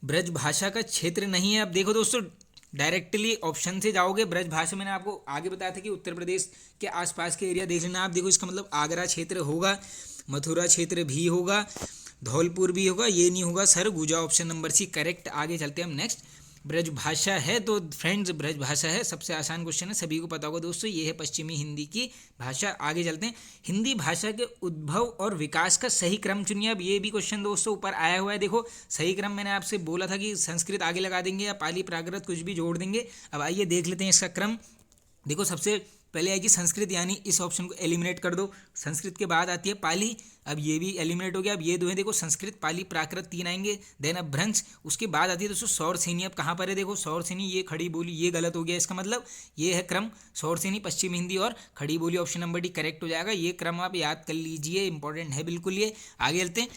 ब्रज भाषा का क्षेत्र नहीं है। अब देखो दोस्तों, डायरेक्टली ऑप्शन से जाओगे, ब्रज भाषा मैंने आपको आगे बताया था कि उत्तर प्रदेश के आसपास के एरिया देख लेना आप। देखो इसका मतलब आगरा क्षेत्र होगा, मथुरा क्षेत्र भी होगा, धौलपुर भी होगा, ये नहीं होगा Surguja, option number C correct. आगे चलते हैं हम नेक्स्ट, ब्रज भाषा है तो फ्रेंड्स ब्रज भाषा है, सबसे आसान क्वेश्चन है, सभी को पता होगा दोस्तों, ये है पश्चिमी हिंदी की भाषा। आगे चलते हैं, हिंदी भाषा के उद्भव और विकास का सही क्रम चुनिए। अब ये भी क्वेश्चन दोस्तों ऊपर आया हुआ है, देखो सही क्रम मैंने आपसे बोला था कि संस्कृत आगे लगा देंगे या पाली प्राकृत कुछ भी जोड़ देंगे। अब आइए देख लेते हैं इसका क्रम। देखो सबसे पहले आएगी संस्कृत, यानी इस ऑप्शन को एलिमिनेट कर दो, संस्कृत के बाद आती है पाली, अब ये भी एलिमिनेट हो गया। अब ये दो हैं, देखो संस्कृत, पाली, प्राकृत 3 आएंगे, देन अपभ्रंश, उसके बाद आती है दोस्तों सौरसेनी। अब कहाँ पर है? देखो सौरसेनी, ये खड़ी बोली, ये गलत हो गया, इसका मतलब ये है क्रम, सौरसेनी, पश्चिमी हिंदी और खड़ी बोली, ऑप्शन नंबर डी करेक्ट हो जाएगा। ये क्रम आप याद कर लीजिए, इंपॉर्टेंट है बिल्कुल ये। आगे चलते हैं,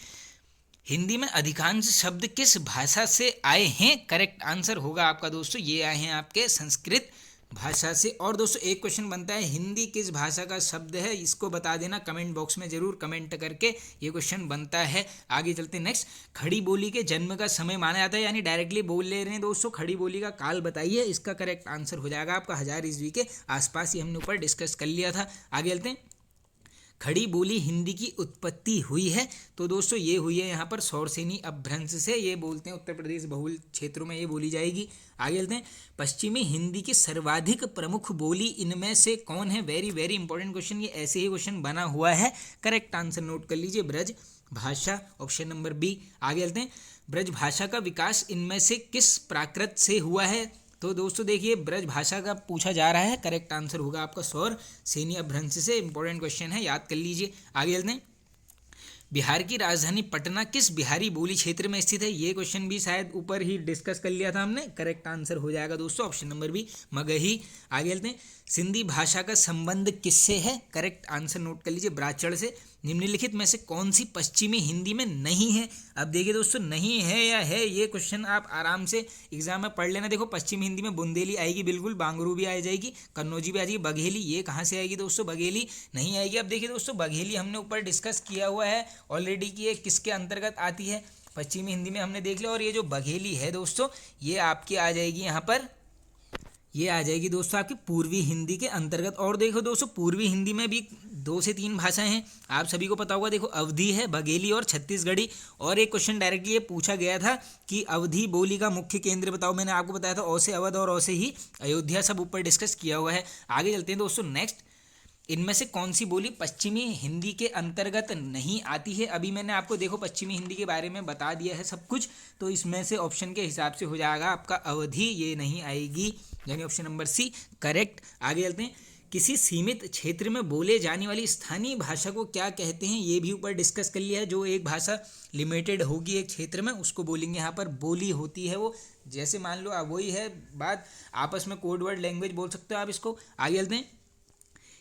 हिंदी में अधिकांश शब्द किस भाषा से आए हैं? करेक्ट आंसर होगा आपका दोस्तों, ये आए हैं आपके संस्कृत भाषा से। और दोस्तों एक क्वेश्चन बनता है, हिंदी किस भाषा का शब्द है? इसको बता देना कमेंट बॉक्स में, जरूर कमेंट करके, ये क्वेश्चन बनता है। आगे चलते हैं नेक्स्ट, खड़ी बोली के जन्म का समय माना जाता है, यानी डायरेक्टली बोल ले रहे हैं दोस्तों, खड़ी बोली का काल बताइए, इसका करेक्ट आंसर हो जाएगा आपका 1000 ईस्वी के आसपास, ही हमने ऊपर डिस्कस कर लिया था। आगे चलते हैं, खड़ी बोली हिंदी की उत्पत्ति हुई है, तो दोस्तों ये हुई है यहाँ पर सौरसेनी अपभ्रंश से, ये बोलते हैं उत्तर प्रदेश बहुल क्षेत्रों में ये बोली जाएगी। आगे चलते हैं, पश्चिमी हिंदी की सर्वाधिक प्रमुख बोली इनमें से कौन है? वेरी वेरी इंपॉर्टेंट क्वेश्चन, ये ऐसे ही क्वेश्चन बना हुआ है, करेक्ट आंसर नोट कर लीजिए, ब्रज भाषा, ऑप्शन नंबर बी। आगे चलते हैं, ब्रज भाषा का विकास इनमें से किस प्राकृत से हुआ है? तो दोस्तों देखिए, ब्रज भाषा का पूछा जा रहा है, करेक्ट आंसर होगा आपका सौरसेनी अपभ्रंश से, इंपॉर्टेंट क्वेश्चन है, याद कर लीजिए। आगे चलते हैं, बिहार की राजधानी पटना किस बिहारी बोली क्षेत्र में स्थित है? ये क्वेश्चन भी शायद ऊपर ही डिस्कस कर लिया था हमने, करेक्ट आंसर हो जाएगा दोस्तों ऑप्शन नंबर बी मगही। आगे चलते हैं, सिंधी भाषा का संबंध किससे है? करेक्ट आंसर नोट कर लीजिए, ब्राह्मण से। निम्नलिखित में से कौन सी पश्चिमी हिंदी में नहीं है? अब देखिए दोस्तों, नहीं है या है, ये क्वेश्चन आप आराम से एग्जाम में पढ़ लेना। देखो पश्चिमी हिंदी में बुंदेली आएगी बिल्कुल, बांगरू भी आ जाएगी, कन्नौजी भी आ जाएगी, बघेली ये कहाँ से आएगी दोस्तों? बघेली नहीं आएगी। अब देखिए दोस्तों, बघेली हमने ऊपर डिस्कस किया हुआ है ऑलरेडी कि ये किसके अंतर्गत आती है, पश्चिमी हिंदी में हमने देख लिया। और ये जो बघेली है दोस्तों, ये आपकी आ जाएगी यहाँ पर, ये आ जाएगी दोस्तों आपकी पूर्वी हिंदी के अंतर्गत। और देखो दोस्तों, पूर्वी हिंदी में भी 2 से 3 भाषाएं हैं, आप सभी को पता होगा, देखो अवधी है, बघेली और छत्तीसगढ़ी। और एक क्वेश्चन डायरेक्टली ये पूछा गया था कि अवधी बोली का मुख्य केंद्र बताओ, मैंने आपको बताया था औ से अवध और औ से ही अयोध्या, सब ऊपर डिस्कस किया हुआ है। आगे चलते हैं दोस्तों नेक्स्ट, इनमें से कौन सी बोली पश्चिमी हिंदी के अंतर्गत नहीं आती है? अभी मैंने आपको देखो पश्चिमी हिंदी के बारे में बता दिया है सब कुछ, तो इसमें से ऑप्शन के हिसाब से हो जाएगा आपका अवधि, ये नहीं आएगी, यानी ऑप्शन नंबर सी करेक्ट। आगे चलते हैं, किसी सीमित क्षेत्र में बोले जाने वाली स्थानीय भाषा को क्या कहते हैं? ये भी ऊपर डिस्कस कर लिया है, जो एक भाषा लिमिटेड होगी एक क्षेत्र में उसको बोलेंगे यहाँ पर बोली होती है वो, जैसे मान लो वही है बात, आपस में कोड वर्ड लैंग्वेज बोल सकते हो आप इसको। आगे चलते हैं,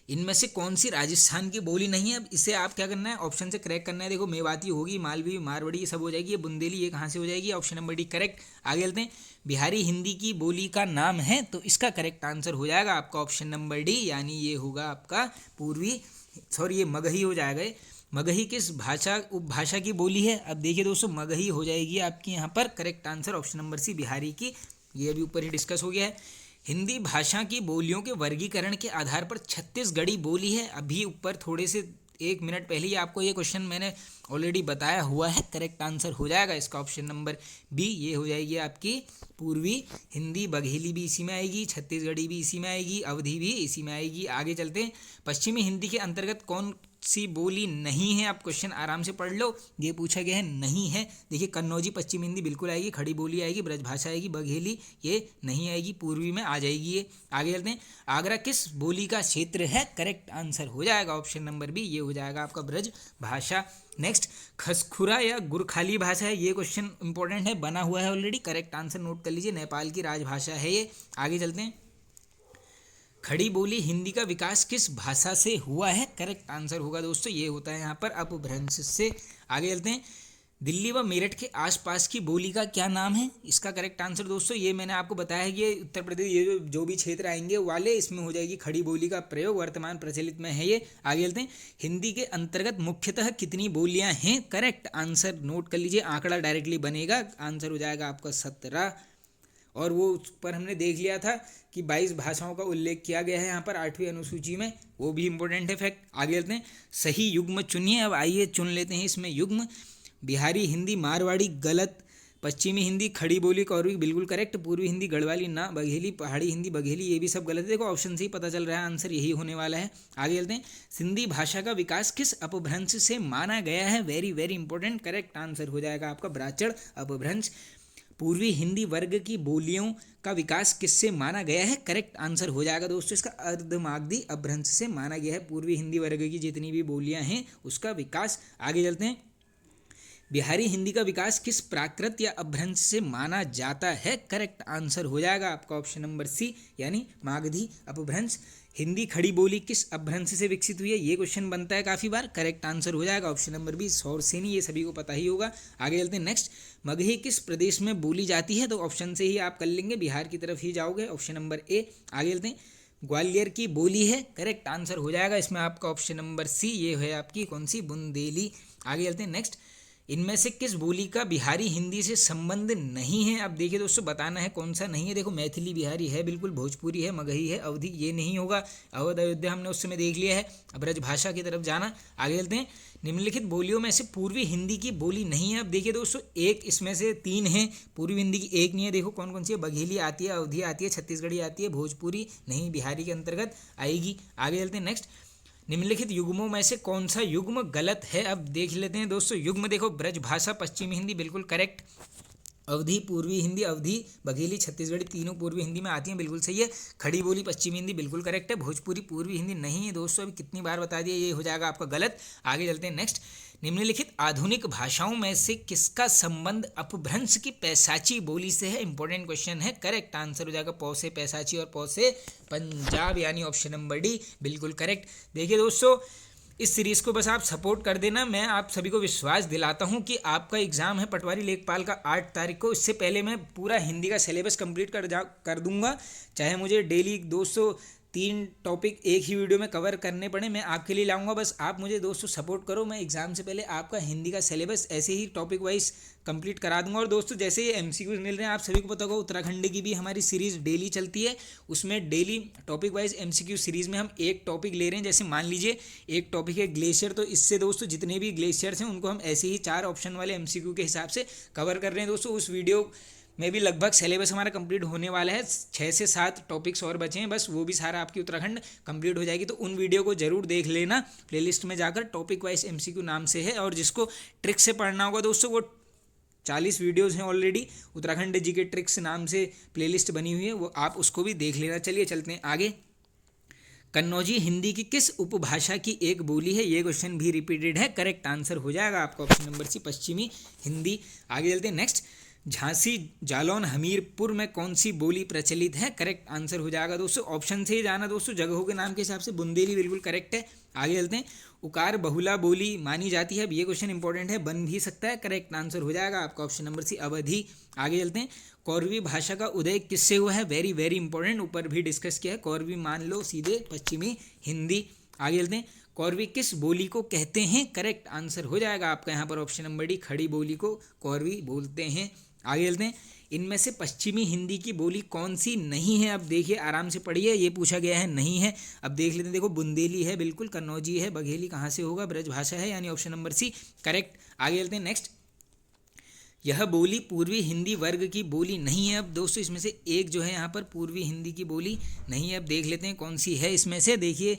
इनमें से कौन सी राजस्थान की बोली नहीं है? अब इसे आप क्या करना है, ऑप्शन से क्रैक करना है। देखो मेवाती होगी, मालवी, मारवाड़ी, ये सब हो जाएगी, ये बुंदेली ये कहाँ से हो जाएगी? Option number D correct. आगे चलते हैं, बिहारी हिंदी की बोली का नाम है, तो इसका करेक्ट आंसर हो जाएगा आपका ऑप्शन नंबर डी, यानी ये होगा आपका पूर्वी सॉरी ये मगही हो जाएगा। मगही किस भाषा उपभाषा की बोली है? अब देखिए दोस्तों, मगही हो जाएगी आपकी यहाँ पर correct answer option number C, Bihari की। ये अभी ऊपर ही डिस्कस हो गया है। हिंदी भाषा की बोलियों के वर्गीकरण के आधार पर छत्तीसगढ़ी बोली है। अभी ऊपर थोड़े से 1 मिनट पहले ही आपको ये क्वेश्चन मैंने ऑलरेडी बताया हुआ है। करेक्ट आंसर हो जाएगा इसका ऑप्शन नंबर बी, ये हो जाएगी आपकी पूर्वी हिंदी। बघेली भी इसी में आएगी, छत्तीसगढ़ी भी इसी में आएगी, अवधी भी इसी में आएगी। आगे चलते हैं। पश्चिमी हिंदी के अंतर्गत कौन सी बोली नहीं है? आप क्वेश्चन आराम से पढ़ लो, ये पूछा गया है नहीं है। देखिए कन्नौजी पश्चिम हिंदी बिल्कुल आएगी, खड़ी बोली आएगी, ब्रजभाषा आएगी, बघेली ये नहीं आएगी, पूर्वी में आ जाएगी ये। आगे चलते हैं। आगरा किस बोली का क्षेत्र है? करेक्ट आंसर हो जाएगा ऑप्शन नंबर बी, ये हो जाएगा आपका ब्रज भाषा। नेक्स्ट, खसखुरा या गुरखाली भाषा है, ये क्वेश्चन इंपॉर्टेंट है, बना हुआ है ऑलरेडी। करेक्ट आंसर नोट कर लीजिए, नेपाल की राजभाषा है ये। आगे चलते हैं। खड़ी बोली हिंदी का विकास किस भाषा से हुआ है? करेक्ट आंसर होगा दोस्तों, ये होता है यहाँ पर अपभ्रंश से। आगे चलते हैं। दिल्ली व मेरठ के आसपास की बोली का क्या नाम है? इसका करेक्ट आंसर दोस्तों, ये मैंने आपको बताया है कि उत्तर प्रदेश, ये जो भी क्षेत्र आएंगे वाले, इसमें हो जाएगी खड़ी बोली का प्रयोग, वर्तमान प्रचलित में है ये। आगे चलते हैं। हिंदी के अंतर्गत मुख्यतः कितनी बोलियां हैं? करेक्ट आंसर नोट कर लीजिए, आंकड़ा डायरेक्टली बनेगा, आंसर हो जाएगा आपका 17। और वो उस पर हमने देख लिया था कि 22 भाषाओं का उल्लेख किया गया है यहाँ पर 8वीं अनुसूची में, वो भी इंपॉर्टेंट है फैक्ट। आगे चलते हैं। सही युग्म चुनिए। अब आइए चुन लेते हैं इसमें युग्म। बिहारी हिंदी मारवाड़ी गलत, पश्चिमी हिंदी खड़ी बोली कौरवी बिल्कुल करेक्ट, पूर्वी हिंदी गढ़वाली ना, बघेली पहाड़ी हिंदी बघेली ये भी सब गलत है। देखो ऑप्शन से ही पता चल रहा है आंसर यही होने वाला है। आगे चलते हैं। सिंधी भाषा का विकास किस अपभ्रंश से माना गया है? Very very important, correct answer हो जाएगा आपका ब्राचड़ अपभ्रंश। पूर्वी हिंदी वर्ग की बोलियों का विकास किससे माना गया है? करेक्ट आंसर हो जाएगा दोस्तों इसका अर्धमागधी अपभ्रंश से माना गया है। पूर्वी हिंदी वर्ग की जितनी भी बोलियां हैं उसका विकास। आगे चलते हैं। बिहारी हिंदी का विकास किस प्राकृत या अपभ्रंश से माना जाता है? करेक्ट आंसर हो जाएगा आपका ऑप्शन नंबर सी, यानी मागधी अपभ्रंश। हिंदी खड़ी बोली किस अपभ्रंश से विकसित हुई है? ये क्वेश्चन बनता है काफ़ी बार। करेक्ट आंसर हो जाएगा ऑप्शन नंबर बी, सौरसेनी, ये सभी को पता ही होगा। आगे चलते हैं। नेक्स्ट, मगही किस प्रदेश में बोली जाती है? तो ऑप्शन से ही आप कर लेंगे, बिहार की तरफ ही जाओगे, ऑप्शन नंबर ए। आगे चलते हैं। ग्वालियर की बोली है, करेक्ट आंसर हो जाएगा इसमें आपका ऑप्शन नंबर सी, ये है आपकी कौन सी? बुंदेली। आगे चलते हैं। नेक्स्ट, इनमें से किस बोली का बिहारी हिंदी से संबंध नहीं है? अब देखिए दोस्तों, बताना है कौन सा नहीं है। देखो मैथिली बिहारी है बिल्कुल, भोजपुरी है, मगही है, अवधी ये नहीं होगा, अवध अयोध्या हमने उस समय देख लिया है। अब ब्रजभाषा की तरफ जाना। आगे चलते हैं। निम्नलिखित बोलियों में से पूर्वी हिंदी की बोली नहीं है। अब देखिए दोस्तों, एक इसमें से 3 है, पूर्वी हिंदी की एक नहीं है। देखो कौन कौन सी है? बघेली आती है, अवधी आती है, छत्तीसगढ़ी आती है, भोजपुरी नहीं, बिहारी के अंतर्गत आएगी। आगे चलते हैं। नेक्स्ट, निम्नलिखित युग्मों में से कौन सा युग्म गलत है? अब देख लेते हैं दोस्तों युग्म। देखो ब्रजभाषा पश्चिमी हिंदी बिल्कुल करेक्ट, अवधी पूर्वी हिंदी, अवधी बघेली छत्तीसगढ़ी तीनों पूर्वी हिंदी में आती हैं, बिल्कुल सही है। खड़ी बोली पश्चिमी हिंदी बिल्कुल करेक्ट है। भोजपुरी पूर्वी हिंदी नहीं है दोस्तों, अभी कितनी बार बता दिया, ये हो जाएगा आपका गलत। आगे चलते हैं। नेक्स्ट, निम्नलिखित आधुनिक भाषाओं में से किसका संबंध अपभ्रंश की पैसाची बोली से है? इंपॉर्टेंट क्वेश्चन है। करेक्ट आंसर हो जाएगा पौ से पैसाची और पौ से पंजाब, यानी ऑप्शन नंबर डी बिल्कुल करेक्ट। देखिए दोस्तों, इस सीरीज़ को बस आप सपोर्ट कर देना। मैं आप सभी को विश्वास दिलाता हूं कि आपका एग्ज़ाम है पटवारी लेखपाल का 8 तारीख को। इससे पहले मैं पूरा हिंदी का सिलेबस कंप्लीट कर दूंगा, चाहे मुझे डेली 203 टॉपिक एक ही वीडियो में कवर करने पड़े, मैं आपके लिए लाऊंगा। बस आप मुझे दोस्तों सपोर्ट करो, मैं एग्ज़ाम से पहले आपका हिंदी का सिलेबस ऐसे ही टॉपिक वाइज कंप्लीट करा दूंगा। और दोस्तों जैसे ये MCQs मिल रहे हैं, आप सभी को पता होगा उत्तराखंड की भी हमारी सीरीज़ डेली चलती है, उसमें daily topic wise MCQ series में हम एक टॉपिक ले रहे हैं। जैसे मान लीजिए एक टॉपिक है ग्लेशियर, तो इससे दोस्तों जितने भी ग्लेशियर्स हैं उनको हम ऐसे ही 4 ऑप्शन वाले MCQ के हिसाब से कवर कर रहे हैं दोस्तों। उस वीडियो में भी लगभग सिलेबस हमारा कंप्लीट होने वाला है, 6 से 7 टॉपिक्स और बचे हैं, बस वो भी सारा आपकी उत्तराखंड कंप्लीट हो जाएगी। तो उन वीडियो को जरूर देख लेना, प्लेलिस्ट में जाकर टॉपिक वाइज MCQ नाम से है। और जिसको ट्रिक से पढ़ना होगा दोस्तों, वो 40 वीडियोज़ हैं ऑलरेडी, उत्तराखंड जी के ट्रिक्स नाम से प्लेलिस्ट बनी हुई है, वो आप उसको भी देख लेना। चलिए चलते हैं आगे। कन्नौजी हिंदी की किस उपभाषा की एक बोली है? ये क्वेश्चन भी रिपीटेड है, करेक्ट आंसर हो जाएगा आपका ऑप्शन नंबर सी, पश्चिमी हिंदी। आगे चलते हैं। नेक्स्ट, झांसी जालौन हमीरपुर में कौन सी बोली प्रचलित है? करेक्ट आंसर हो जाएगा दोस्तों, ऑप्शन से ही जाना दोस्तों, जगहों के नाम के हिसाब से बुंदेली बिल्कुल करेक्ट है। आगे चलते हैं। उकार बहुला बोली मानी जाती है, अब ये क्वेश्चन इंपॉर्टेंट है, बन भी सकता है, करेक्ट आंसर हो जाएगा आपका ऑप्शन नंबर सी, अवधि। आगे चलते हैं। कौरवी भाषा का उदय किससे हुआ है? वेरी वेरी इंपॉर्टेंट, ऊपर भी डिस्कस किया है, कौरवी मान लो सीधे पश्चिमी हिंदी। आगे चलते हैं। कौरवी किस बोली को कहते हैं? करेक्ट आंसर हो जाएगा आपका यहाँ पर ऑप्शन नंबर डी, खड़ी बोली को कौरवी बोलते हैं। आगे चलते हैं, इनमें से पश्चिमी हिंदी की बोली कौन सी नहीं है? अब देखिए आराम से पढ़िए, ये पूछा गया है नहीं है। अब देख लेते हैं, देखो बुंदेली है, बिल्कुल कन्नौजी है, बघेली कहाँ से होगा? ब्रजभाषा है, यानी ऑप्शन नंबर सी करेक्ट। आगे चलते हैं नेक्स्ट, यह बोली पूर्वी हिंदी वर्ग की बोली नहीं है। अब दोस्तों इसमें से एक जो है यहाँ पर पूर्वी हिंदी की बोली नहीं है। अब देख लेते हैं कौन सी है इसमें से। देखिए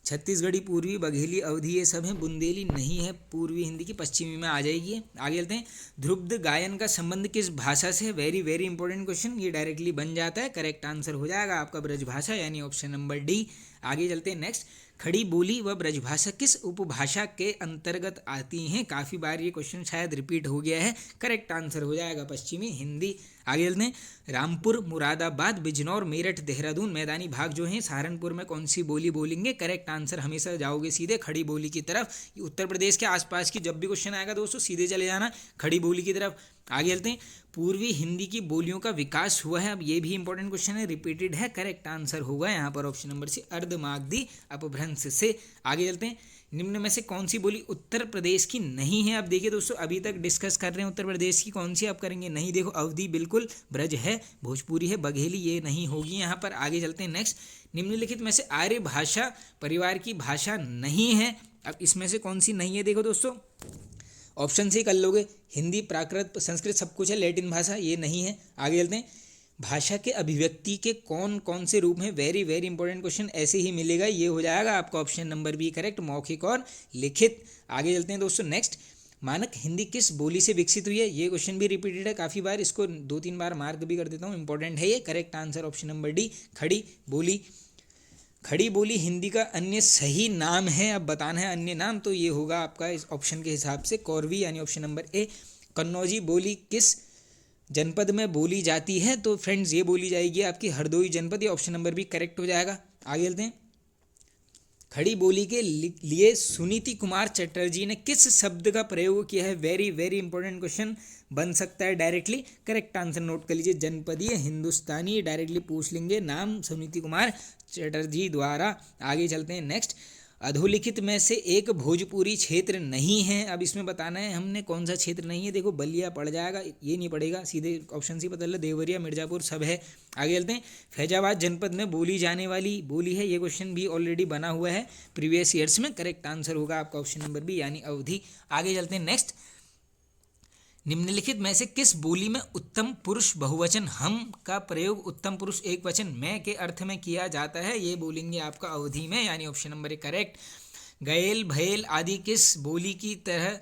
छत्तीसगढ़ी, पूर्वी, बघेली, अवधी ये सब हैं, बुंदेली नहीं है पूर्वी हिंदी की, पश्चिमी में आ जाएगी। आगे चलते हैं, ध्रुपद गायन का संबंध किस भाषा से? वेरी वेरी इंपॉर्टेंट क्वेश्चन, ये डायरेक्टली बन जाता है। करेक्ट आंसर हो जाएगा आपका ब्रजभाषा, यानी ऑप्शन नंबर डी। आगे चलते हैं नेक्स्ट, खड़ी बोली व ब्रजभाषा किस उपभाषा के अंतर्गत आती हैं? काफ़ी बार ये क्वेश्चन शायद रिपीट हो गया है। करेक्ट आंसर हो जाएगा पश्चिमी हिंदी। आगे चलते हैं, रामपुर, मुरादाबाद, बिजनौर, मेरठ, देहरादून मैदानी भाग जो हैं, सहारनपुर में कौन सी बोली बोलेंगे? करेक्ट आंसर हमेशा जाओगे सीधे खड़ी बोली की तरफ। उत्तर प्रदेश के आसपास की जब भी क्वेश्चन आएगा दोस्तों सीधे चले जाना खड़ी बोली की तरफ। आगे चलते हैं, पूर्वी हिंदी की बोलियों का विकास हुआ है। अब ये भी इंपॉर्टेंट क्वेश्चन है, रिपीटेड है। करेक्ट आंसर होगा यहाँ पर ऑप्शन नंबर सी, अर्धमागधी अपभ्रंश से। आगे चलते हैं, निम्न में से कौन सी बोली उत्तर प्रदेश की नहीं है? अब देखिए दोस्तों अभी तक डिस्कस कर रहे हैं उत्तर प्रदेश की कौन सी, आप करेंगे नहीं। देखो अवधी बिल्कुल, ब्रज है, भोजपुरी है, बघेली ये नहीं होगी यहाँ पर। आगे चलते हैं नेक्स्ट, निम्नलिखित में से आर्य भाषा परिवार की भाषा नहीं है। अब इसमें से कौन सी नहीं है? देखो दोस्तों ऑप्शन से ही कर लोगे, हिंदी, प्राकृत, संस्कृत सब कुछ है, लैटिन भाषा ये नहीं है। आगे चलते हैं, भाषा के अभिव्यक्ति के कौन कौन से रूप हैं? वेरी वेरी इंपॉर्टेंट क्वेश्चन, ऐसे ही मिलेगा, ये हो जाएगा आपका ऑप्शन नंबर बी करेक्ट, मौखिक और लिखित। आगे चलते हैं दोस्तों नेक्स्ट, मानक हिंदी किस बोली से विकसित हुई है? ये क्वेश्चन भी रिपीटेड है काफ़ी बार, इसको 2-3 बार मार्क भी कर देता हूँ, इंपॉर्टेंट है ये। Correct answer option number D, खड़ी बोली। खड़ी बोली हिंदी का अन्य सही नाम है, अब बताना है अन्य नाम, तो ये होगा आपका इस ऑप्शन के हिसाब से कौरवी, यानी ऑप्शन नंबर ए। कन्नौजी बोली किस जनपद में बोली जाती है? तो फ्रेंड्स ये बोली जाएगी आपकी हरदोई जनपद, ये ऑप्शन नंबर भी करेक्ट हो जाएगा। आगे चलते हैं, खड़ी बोली के लिए सुनीति कुमार चटर्जी ने किस शब्द का प्रयोग किया है? वेरी वेरी इंपॉर्टेंट क्वेश्चन बन सकता है डायरेक्टली। करेक्ट आंसर नोट कर लीजिए, जनपदीय हिंदुस्तानी, डायरेक्टली पूछ लेंगे नाम सुनीति कुमार चटर्जी द्वारा। आगे चलते हैं नेक्स्ट, अधोलिखित में से एक भोजपुरी क्षेत्र नहीं है। अब इसमें बताना है हमने कौन सा क्षेत्र नहीं है। देखो बलिया पड़ जाएगा, ये नहीं पड़ेगा, सीधे ऑप्शन से पता चला, देवरिया, मिर्जापुर सब है। आगे चलते हैं, फैजाबाद जनपद में बोली जाने वाली बोली है, ये क्वेश्चन भी ऑलरेडी बना हुआ है प्रीवियस ईयर्स में। करेक्ट आंसर होगा आपका ऑप्शन नंबर बी, यानी अवधी। आगे चलते हैं नेक्स्ट, निम्नलिखित में से किस बोली में उत्तम पुरुष बहुवचन हम का प्रयोग उत्तम पुरुष एक वचन मैं के अर्थ में किया जाता है? ये बोलेंगे आपका अवधि में, यानी ऑप्शन नंबर ए करेक्ट। गैल, भैल आदि किस बोली की तरह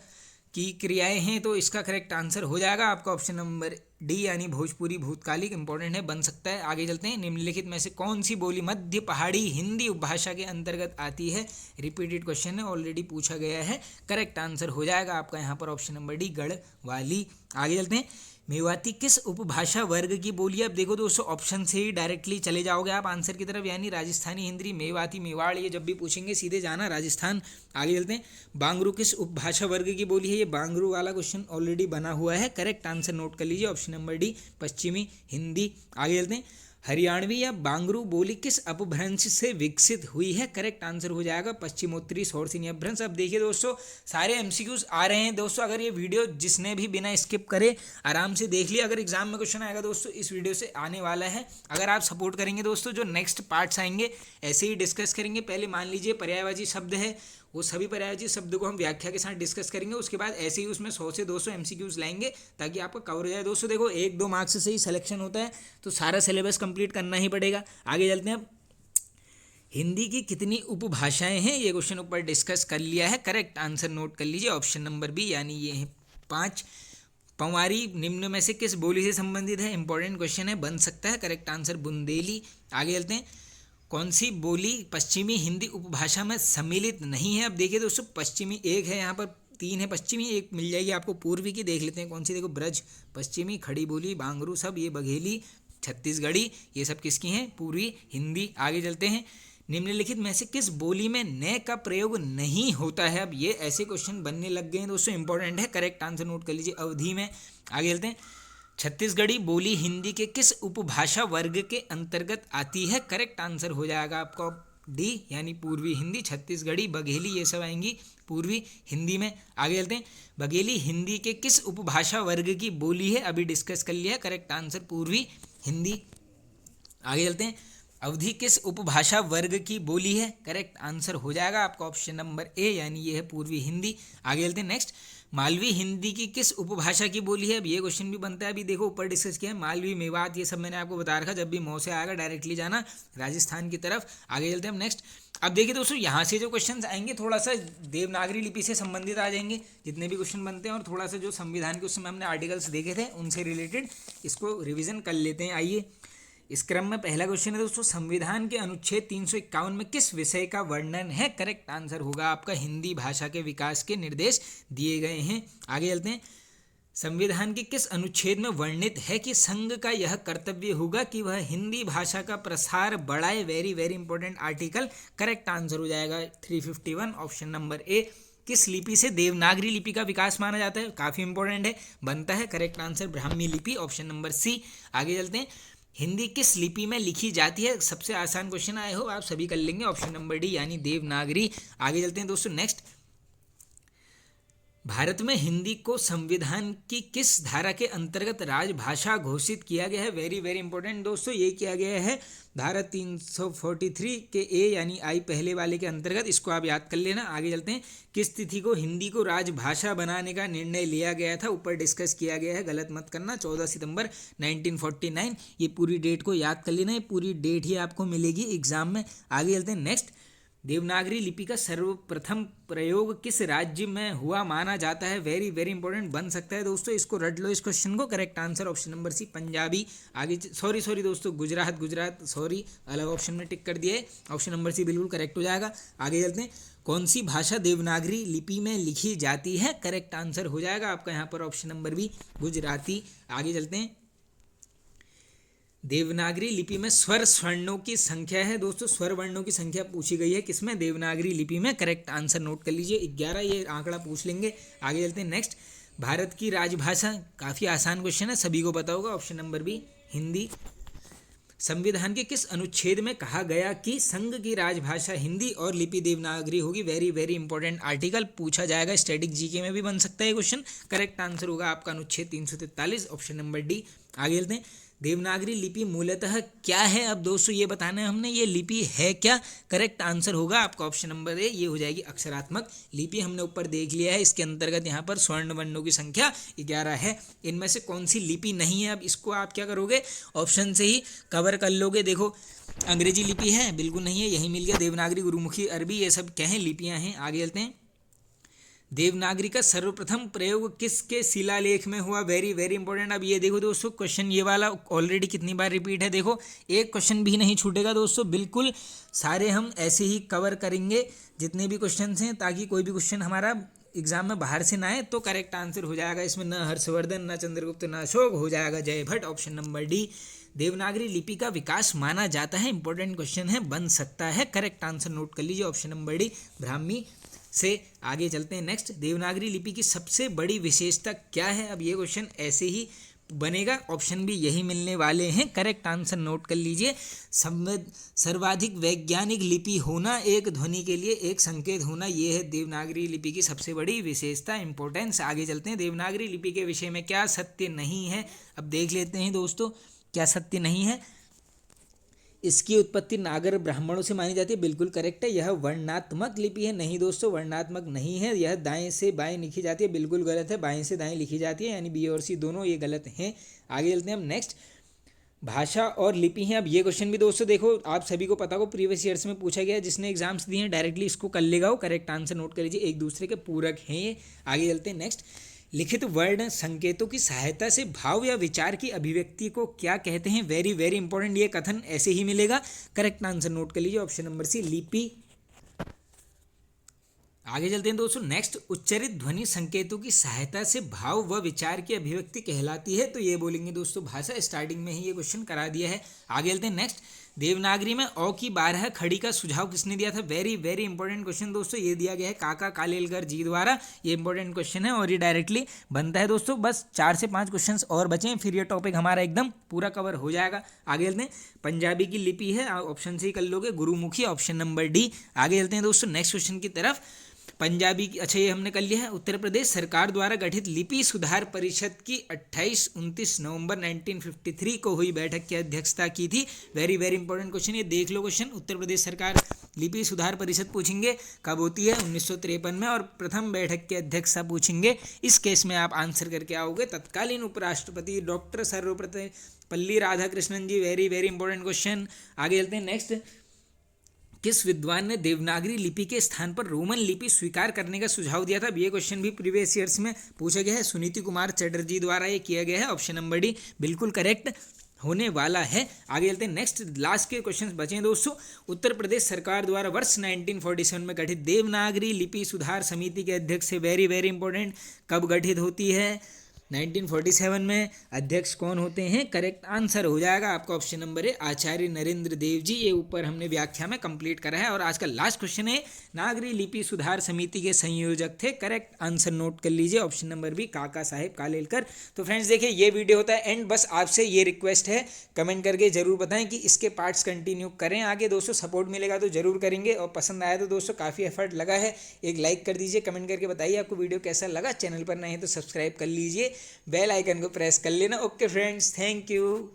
की क्रियाएं हैं? तो इसका करेक्ट आंसर हो जाएगा आपका ऑप्शन नंबर डी, यानी भोजपुरी भूतकालिक, इंपॉर्टेंट है, बन सकता है। आगे चलते हैं, निम्नलिखित में से कौन सी बोली मध्य पहाड़ी हिंदी उपभाषा के अंतर्गत आती है? रिपीटेड क्वेश्चन है, ऑलरेडी पूछा गया है। करेक्ट आंसर हो जाएगा आपका यहाँ पर ऑप्शन नंबर डी, गढ़वाली। आगे चलते हैं, मेवाती किस उपभाषा वर्ग की बोली? अब देखो दोस्तों ऑप्शन से ही डायरेक्टली चले जाओगे आप आंसर की तरफ, यानी राजस्थानी, हिंदी, मेवाती, मेवाड़, ये जब भी पूछेंगे सीधे जाना राजस्थान। आगे चलते हैं, बांगरू किस उपभाषा वर्ग की बोली है? ये बांगरू वाला क्वेश्चन ऑलरेडी बना हुआ है। करेक्ट आंसर नोट कर लीजिए, ऑप्शन नंबर डी, पश्चिमी हिंदी। आगे चलते हैं, हरियाणवी या बांगरू बोली किस अपभ्रंश से विकसित हुई है? करेक्ट आंसर हो जाएगा पश्चिमोत्तरी शोरसिनी अपभ्रंश। अब देखिए दोस्तों सारे एमसीक्यूज आ रहे हैं दोस्तों, अगर ये वीडियो जिसने भी बिना स्किप करे आराम से देख लिया, अगर एग्जाम में क्वेश्चन आएगा दोस्तों इस वीडियो से आने वाला है। अगर आप सपोर्ट करेंगे दोस्तों, जो नेक्स्ट पार्ट्स आएंगे ऐसे ही डिस्कस करेंगे। पहले मान लीजिए पर्यायवाची शब्द है, वो सभी पर्यायवाची शब्द को हम व्याख्या के साथ डिस्कस करेंगे, उसके बाद ऐसे ही उसमें 100 से 200 एमसीक्यूज लाएंगे ताकि आपका कवर हो जाए। दोस्तों देखो 1-2 मार्क्स से ही सिलेक्शन होता है, तो सारा सिलेबस कंप्लीट करना ही पड़ेगा। आगे चलते हैं, अब हिंदी की कितनी उपभाषाएं हैं? ये क्वेश्चन ऊपर डिस्कस कर लिया है। करेक्ट आंसर नोट कर लीजिए, ऑप्शन नंबर बी, यानी ये है 5। पंवारी निम्न में से किस बोली से संबंधित है? इंपॉर्टेंट क्वेश्चन है, बन सकता है। Correct answer Bundeli. आगे चलते हैं, कौन सी बोली पश्चिमी हिंदी उपभाषा में सम्मिलित नहीं है? अब देखिए दोस्तों पश्चिमी एक है, यहाँ पर 3 है पश्चिमी, एक मिल जाएगी आपको पूर्वी की। देख लेते हैं कौन सी, देखो ब्रज पश्चिमी, खड़ी बोली, बांगरू सब, ये बघेली, छत्तीसगढ़ी, ये सब किसकी हैं? पूर्वी हिंदी। आगे चलते हैं, निम्नलिखित में से किस बोली में न का प्रयोग नहीं होता है? अब ये ऐसे क्वेश्चन बनने लग गए हैं दोस्तों, इंपॉर्टेंट है। करेक्ट आंसर नोट कर लीजिए, अवधि में। आगे चलते हैं, छत्तीसगढ़ी बोली हिंदी के किस उपभाषा वर्ग के अंतर्गत आती है? करेक्ट आंसर हो जाएगा आपका डी यानी पूर्वी हिंदी, छत्तीसगढ़ी, बघेली, ये सब आएंगी पूर्वी हिंदी में। आगे चलते हैं, बघेली हिंदी के किस उपभाषा वर्ग की बोली है, अभी डिस्कस कर लिया, करेक्ट आंसर पूर्वी हिंदी। आगे चलते हैं, अवधी किस उपभाषा वर्ग की बोली है, करेक्ट आंसर हो जाएगा आपका ऑप्शन नंबर ए यानी ये है पूर्वी हिंदी। आगे चलते हैं नेक्स्ट, मालवी हिंदी की किस उपभाषा की बोली है, अब ये क्वेश्चन भी बनता है, अभी देखो ऊपर डिस्कस किया है, मालवी, मेवात, ये सब मैंने आपको बता रखा, जब भी मौ से आएगा डायरेक्टली जाना राजस्थान की तरफ। आगे चलते हैं हम नेक्स्ट। अब देखिए दोस्तों, यहाँ से जो क्वेश्चंस आएंगे थोड़ा सा देवनागरी लिपि से संबंधित आ जाएंगे जितने भी क्वेश्चन बनते हैं, और थोड़ा सा जो संविधान के उस समय हमने आर्टिकल्स देखे थे उनसे रिलेटेड इसको रिविजन कर लेते हैं। आइए इस क्रम में पहला क्वेश्चन है दोस्तों, संविधान के अनुच्छेद 351 में किस विषय का वर्णन है, करेक्ट आंसर होगा आपका हिंदी भाषा के विकास के निर्देश दिए गए हैं। आगे चलते हैं, संविधान के किस अनुच्छेद में वर्णित है कि संघ का यह कर्तव्य होगा कि वह हिंदी भाषा का प्रसार बढ़ाए, very very important article, correct answer हो जाएगा 351 ऑप्शन नंबर ए। किस लिपि से देवनागरी लिपि का विकास माना जाता है, काफ़ी इंपॉर्टेंट है, बनता है, करेक्ट आंसर ब्राह्मी लिपि ऑप्शन नंबर सी। आगे चलते हैं, हिंदी किस लिपि में लिखी जाती है, सबसे आसान क्वेश्चन आए हो आप सभी कर लेंगे, ऑप्शन नंबर डी यानी देवनागरी। आगे चलते हैं दोस्तों नेक्स्ट, भारत में हिंदी को संविधान की किस धारा के अंतर्गत राजभाषा घोषित किया गया है, वेरी वेरी इंपॉर्टेंट दोस्तों, ये किया गया है धारा 343 के ए यानी आई पहले वाले के अंतर्गत, इसको आप याद कर लेना। आगे चलते हैं, किस तिथि को हिंदी को राजभाषा बनाने का निर्णय लिया गया था, ऊपर डिस्कस किया गया है, गलत मत करना, 14 सितंबर 1949, ये पूरी डेट को याद कर लेना, ये पूरी डेट ही आपको मिलेगी एग्जाम में। आगे चलते हैं नेक्स्ट, देवनागरी लिपि का सर्वप्रथम प्रयोग किस राज्य में हुआ माना जाता है, वेरी वेरी इंपॉर्टेंट बन सकता है दोस्तों, इसको रट लो इस क्वेश्चन को, correct answer option number C Punjabi. आगे सॉरी दोस्तों, गुजरात सॉरी, अलग ऑप्शन में टिक कर दिया है, ऑप्शन नंबर सी बिल्कुल करेक्ट हो जाएगा। आगे चलते हैं, कौन सी भाषा देवनागरी लिपि में लिखी जाती है, करेक्ट आंसर हो जाएगा आपका यहाँ पर ऑप्शन नंबर बी गुजराती। आगे चलते हैं, देवनागरी लिपि में स्वर स्वर्णों की संख्या है दोस्तों, स्वर वर्णों की संख्या पूछी गई है किसमें, देवनागरी लिपि में, करेक्ट आंसर नोट कर लीजिए 11, ये आंकड़ा पूछ लेंगे। आगे चलते हैं नेक्स्ट, भारत की राजभाषा, काफ़ी आसान क्वेश्चन है, सभी को पता होगा, ऑप्शन नंबर बी हिंदी। संविधान के किस अनुच्छेद में कहा गया कि संघ की राजभाषा हिंदी और लिपि देवनागरी होगी, वेरी वेरी इंपॉर्टेंट आर्टिकल, पूछा जाएगा, स्टैटिक जीके में भी बन सकता है क्वेश्चन, करेक्ट आंसर होगा आपका अनुच्छेद 343 ऑप्शन नंबर डी। आगे चलते हैं, देवनागरी लिपि मूलतः क्या है, अब दोस्तों ये बताना है हमने, ये लिपि है क्या, करेक्ट आंसर होगा आपका ऑप्शन नंबर ए, ये हो जाएगी अक्षरात्मक लिपि, हमने ऊपर देख लिया है, इसके अंतर्गत यहाँ पर स्वर्ण वर्णों की संख्या 11 है, इनमें से कौन सी लिपि नहीं है, अब इसको आप क्या करोगे, ऑप्शन से ही कवर कर लोगे। देखो अंग्रेजी लिपि है, बिल्कुल नहीं है, यही मिल गया, देवनागरी, गुरुमुखी, अरबी, ये सब क्या हैं, लिपियाँ हैं। आगे चलते हैं, देवनागरी का सर्वप्रथम प्रयोग किसके शिलालेख में हुआ, वेरी वेरी इंपॉर्टेंट। अब ये देखो दोस्तों, क्वेश्चन ये वाला ऑलरेडी कितनी बार रिपीट है, देखो एक क्वेश्चन भी नहीं छूटेगा दोस्तों, बिल्कुल सारे हम ऐसे ही कवर करेंगे जितने भी क्वेश्चन हैं, ताकि कोई भी क्वेश्चन हमारा एग्जाम में बाहर से ना आए, तो करेक्ट आंसर हो जाएगा इसमें न हर्षवर्धन, न चंद्रगुप्त, न अशोक, हो जाएगा जय Bhatt, option number D. Devanagari लिपि का विकास माना जाता है, इंपॉर्टेंट क्वेश्चन है, बन सकता है, करेक्ट आंसर नोट कर लीजिए ऑप्शन नंबर डी ब्राह्मी से। आगे चलते हैं नेक्स्ट, देवनागरी लिपि की सबसे बड़ी विशेषता क्या है, अब ये क्वेश्चन ऐसे ही बनेगा, ऑप्शन भी यही मिलने वाले हैं, करेक्ट आंसर नोट कर लीजिए, सर्वाधिक वैज्ञानिक लिपि होना, एक ध्वनि के लिए एक संकेत होना, ये है देवनागरी लिपि की सबसे बड़ी विशेषता, इंपॉर्टेंस। आगे चलते हैं, देवनागरी लिपि के विषय में क्या सत्य नहीं है, अब देख लेते हैं दोस्तों क्या सत्य नहीं है। इसकी उत्पत्ति नागर ब्राह्मणों से मानी जाती है, बिल्कुल करेक्ट है, यह वर्णात्मक लिपि है, नहीं दोस्तों वर्णात्मक नहीं है, यह दाएं से बाएं लिखी जाती है, बिल्कुल गलत है, बाएं से दाएं लिखी जाती है, यानी बी और सी दोनों ये गलत हैं। आगे चलते हैं हम नेक्स्ट, भाषा और लिपि हैं, अब ये क्वेश्चन भी दोस्तों देखो आप सभी को पता हो, प्रीवियस ईयर्स में पूछा गया, जिसने एग्जाम्स दिए हैं डायरेक्टली इसको कर लेगा, वो करेक्ट आंसर नोट कर लीजिए, एक दूसरे के पूरक हैं ये। आगे चलते हैं नेक्स्ट, लिखित वर्ण संकेतों की सहायता से भाव या विचार की अभिव्यक्ति को क्या कहते हैं, वेरी वेरी इंपॉर्टेंट, ये कथन ऐसे ही मिलेगा, करेक्ट आंसर नोट कर लीजिए ऑप्शन नंबर सी लिपि। आगे चलते हैं दोस्तों नेक्स्ट, उच्चरित ध्वनि संकेतों की सहायता से भाव व विचार की अभिव्यक्ति कहलाती है, तो ये बोलेंगे दोस्तों भाषा, स्टार्टिंग में ही ये क्वेश्चन करा दिया है। आगे चलते हैं नेक्स्ट, देवनागरी में औ की 12 खड़ी का सुझाव किसने दिया था? वेरी वेरी इंपॉर्टेंट क्वेश्चन दोस्तों, ये दिया गया है काका कालेलकर जी द्वारा। ये इंपॉर्टेंट क्वेश्चन है और ये डायरेक्टली बनता है दोस्तों। बस 4 से 5 क्वेश्चन और बचे हैं, फिर ये टॉपिक हमारा एकदम पूरा कवर हो जाएगा। आगे चलते हैं। पंजाबी की लिपि है, ऑप्शन सी कर लोगे, गुरुमुखी, ऑप्शन नंबर डी। आगे चलते हैं दोस्तों नेक्स्ट क्वेश्चन की तरफ। पंजाबी की, अच्छा ये हमने कर लिया है। उत्तर प्रदेश सरकार द्वारा गठित लिपि सुधार परिषद की 28-29 नवंबर 1953 को हुई बैठक की अध्यक्षता की थी। वेरी वेरी इंपॉर्टेंट क्वेश्चन, ये देख लो क्वेश्चन। उत्तर प्रदेश सरकार लिपि सुधार परिषद पूछेंगे कब होती है? 1953 में। और प्रथम बैठक की अध्यक्षता पूछेंगे। इस केस में आप आंसर करके आओगे तत्कालीन उपराष्ट्रपति doctor Sarvepalli Radhakrishnan ji. Very very important question. आगे चलते हैं नेक्स्ट। किस विद्वान ने देवनागरी लिपि के स्थान पर रोमन लिपि स्वीकार करने का सुझाव दिया था? ये क्वेश्चन भी प्रीवियस ईयर्स में पूछा गया है। सुनीति कुमार चटर्जी द्वारा ये किया गया है। ऑप्शन नंबर डी बिल्कुल करेक्ट होने वाला है। आगे चलते हैं नेक्स्ट, लास्ट के क्वेश्चंस बचे हैं दोस्तों। उत्तर प्रदेश सरकार द्वारा वर्ष 1947 में गठित देवनागरी लिपि सुधार समिति के अध्यक्ष से वेरी वेरी इंपॉर्टेंट कब गठित होती है? 1947 में। अध्यक्ष कौन होते हैं? करेक्ट आंसर हो जाएगा आपका ऑप्शन नंबर है आचार्य नरेंद्र देव जी। ये ऊपर हमने व्याख्या में कंप्लीट करा है। और आज का लास्ट क्वेश्चन है, नागरी लिपि सुधार समिति के संयोजक थे? करेक्ट आंसर नोट कर लीजिए, ऑप्शन नंबर बी काका साहेब कालेलकर। तो फ्रेंड्स देखिए ये वीडियो होता है एंड, बस आपसे ये रिक्वेस्ट है कमेंट करके जरूर बताएं कि इसके पार्ट्स कंटिन्यू करें आगे। दोस्तों सपोर्ट मिलेगा तो जरूर करेंगे, और पसंद आया तो दोस्तों काफ़ी एफर्ट लगा है, एक लाइक कर दीजिए, कमेंट करके बताइए आपको वीडियो कैसा लगा। चैनल पर नए हैं तो सब्सक्राइब कर लीजिए, बेल आइकन को प्रेस कर लेना। Okay friends, thank you.